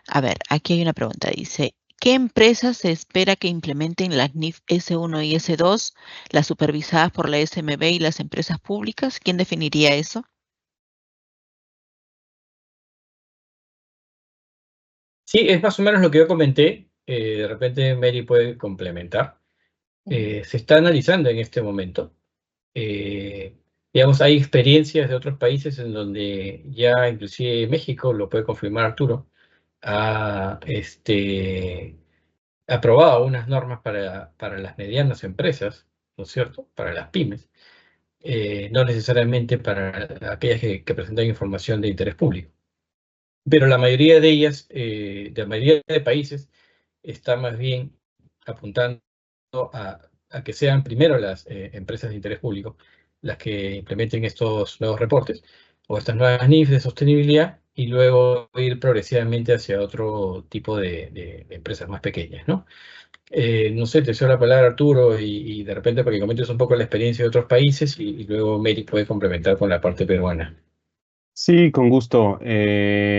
A ver, aquí hay una pregunta. Dice, ¿qué empresas se espera que implementen las NIF S1 y S2, las supervisadas por la SMB y las empresas públicas? ¿Quién definiría eso? Sí, es más o menos lo que yo comenté. De repente Mary puede complementar. Se está analizando en este momento. Digamos, hay experiencias de otros países en donde ya inclusive México, lo puede confirmar Arturo, ha aprobado unas normas para las medianas empresas, ¿no es cierto?, para las pymes, no necesariamente para aquellas que presentan información de interés público. Pero la mayoría de ellas, de la mayoría de países, está más bien apuntando a que sean primero las empresas de interés público las que implementen estos nuevos reportes o estas nuevas NIFs de sostenibilidad y luego ir progresivamente hacia otro tipo de empresas más pequeñas, ¿no? No sé, te cedo la palabra, Arturo, y de repente para que comentes un poco la experiencia de otros países y luego Mary puede complementar con la parte peruana. Sí, con gusto.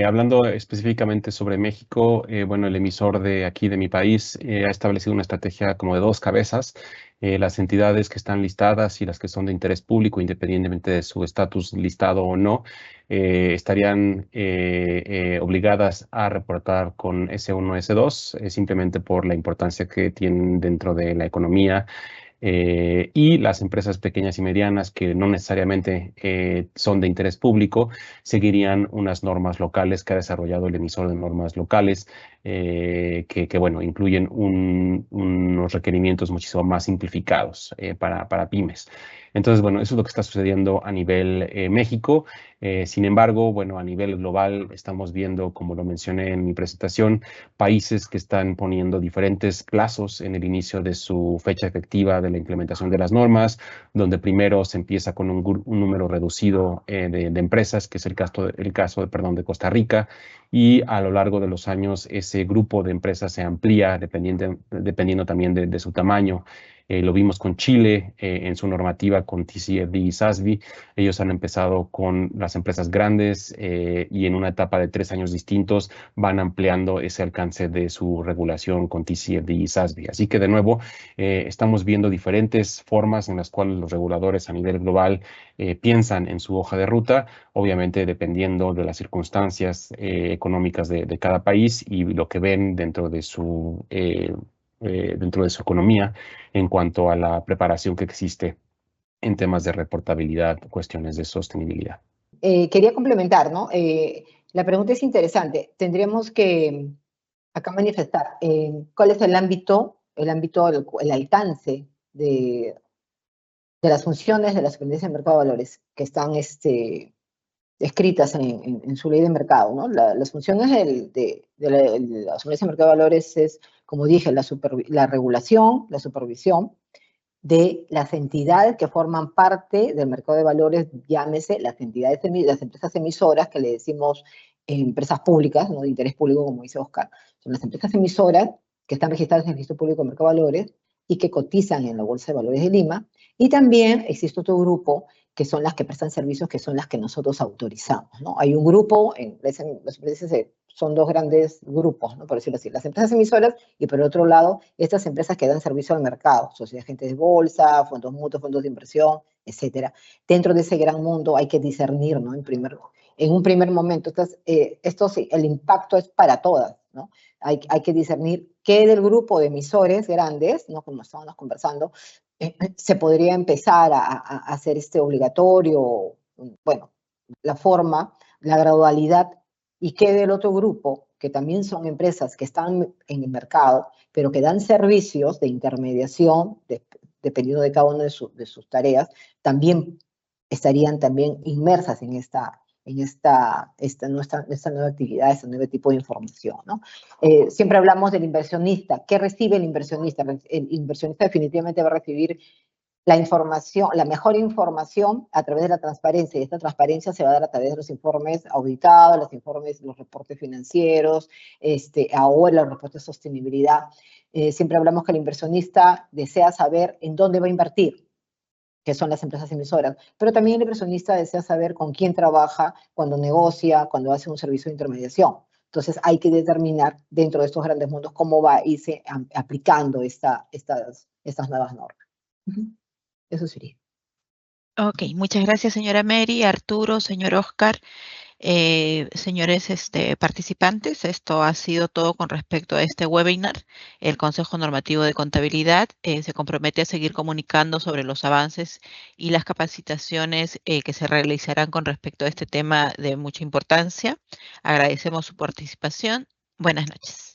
Hablando específicamente sobre México, bueno, el emisor de aquí de mi país ha establecido una estrategia como de dos cabezas. Las entidades que están listadas y las que son de interés público, independientemente de su estatus listado o no, estarían obligadas a reportar con S1, S2, simplemente por la importancia que tienen dentro de la economía. Y las empresas pequeñas y medianas que no necesariamente son de interés público seguirían unas normas locales que ha desarrollado el emisor de normas locales que bueno, incluyen unos requerimientos muchísimo más simplificados para pymes. Entonces, bueno, eso es lo que está sucediendo a nivel México. Sin embargo, bueno, a nivel global estamos viendo, como lo mencioné en mi presentación, países que están poniendo diferentes plazos en el inicio de su fecha efectiva de la implementación de las normas, donde primero se empieza con un número reducido de empresas, que es el caso de Costa Rica, y a lo largo de los años ese grupo de empresas se amplía dependiendo también de su tamaño. Lo vimos con Chile en su normativa con TCFD y SASB. Ellos han empezado con las empresas grandes y en una etapa de 3 años distintos van ampliando ese alcance de su regulación con TCFD y SASB. Así que de nuevo estamos viendo diferentes formas en las cuales los reguladores a nivel global piensan en su hoja de ruta, obviamente dependiendo de las circunstancias económicas de cada país y lo que ven dentro de su economía en cuanto a la preparación que existe en temas de reportabilidad, cuestiones de sostenibilidad. Quería complementar, ¿no? La pregunta es interesante. Tendríamos que acá manifestar cuál es el alcance de las funciones de la Superintendencia de Mercado de Valores que están escritas en su ley de mercado, ¿no? Las funciones de la Superintendencia de Mercado de Valores es, como dije, la regulación, la supervisión, de las entidades que forman parte del mercado de valores, llámese las entidades, las empresas emisoras, que le decimos empresas públicas, no de interés público, como dice Oscar, son las empresas emisoras que están registradas en el Registro Público de Mercado de Valores y que cotizan en la Bolsa de Valores de Lima. Y también existe otro grupo que son las que prestan servicios, que son las que nosotros autorizamos, ¿no? Hay un grupo, son dos grandes grupos, ¿no? Por decirlo así, las empresas emisoras y por otro lado, estas empresas que dan servicio al mercado, sociedades agentes de bolsa, fondos mutuos, fondos de inversión, etcétera. Dentro de ese gran mundo hay que discernir, ¿no? En un primer momento, esto sí, el impacto es para todas, ¿no? Hay que discernir qué del grupo de emisores grandes, ¿no? Como estábamos conversando, se podría empezar a hacer obligatorio, bueno, la forma, la gradualidad, y qué del otro grupo, que también son empresas que están en el mercado, pero que dan servicios de intermediación, dependiendo de cada una de sus tareas, también estarían también inmersas en esta nueva actividad, este nuevo tipo de información, ¿no? Siempre hablamos del inversionista. ¿Qué recibe el inversionista? El inversionista definitivamente va a recibir la información, la mejor información a través de la transparencia, y esta transparencia se va a dar a través de los informes auditados, los reportes financieros, ahora los reportes de sostenibilidad. Siempre hablamos que el inversionista desea saber en dónde va a invertir, que son las empresas emisoras, pero también el inversionista desea saber con quién trabaja, cuando negocia, cuando hace un servicio de intermediación. Entonces hay que determinar dentro de estos grandes mundos cómo va a irse aplicando estas nuevas normas. Eso sería. Ok, muchas gracias, señora Mary, Arturo, señor Oscar. Señores participantes, esto ha sido todo con respecto a este webinar. El Consejo Normativo de Contabilidad se compromete a seguir comunicando sobre los avances y las capacitaciones que se realizarán con respecto a este tema de mucha importancia. Agradecemos su participación. Buenas noches.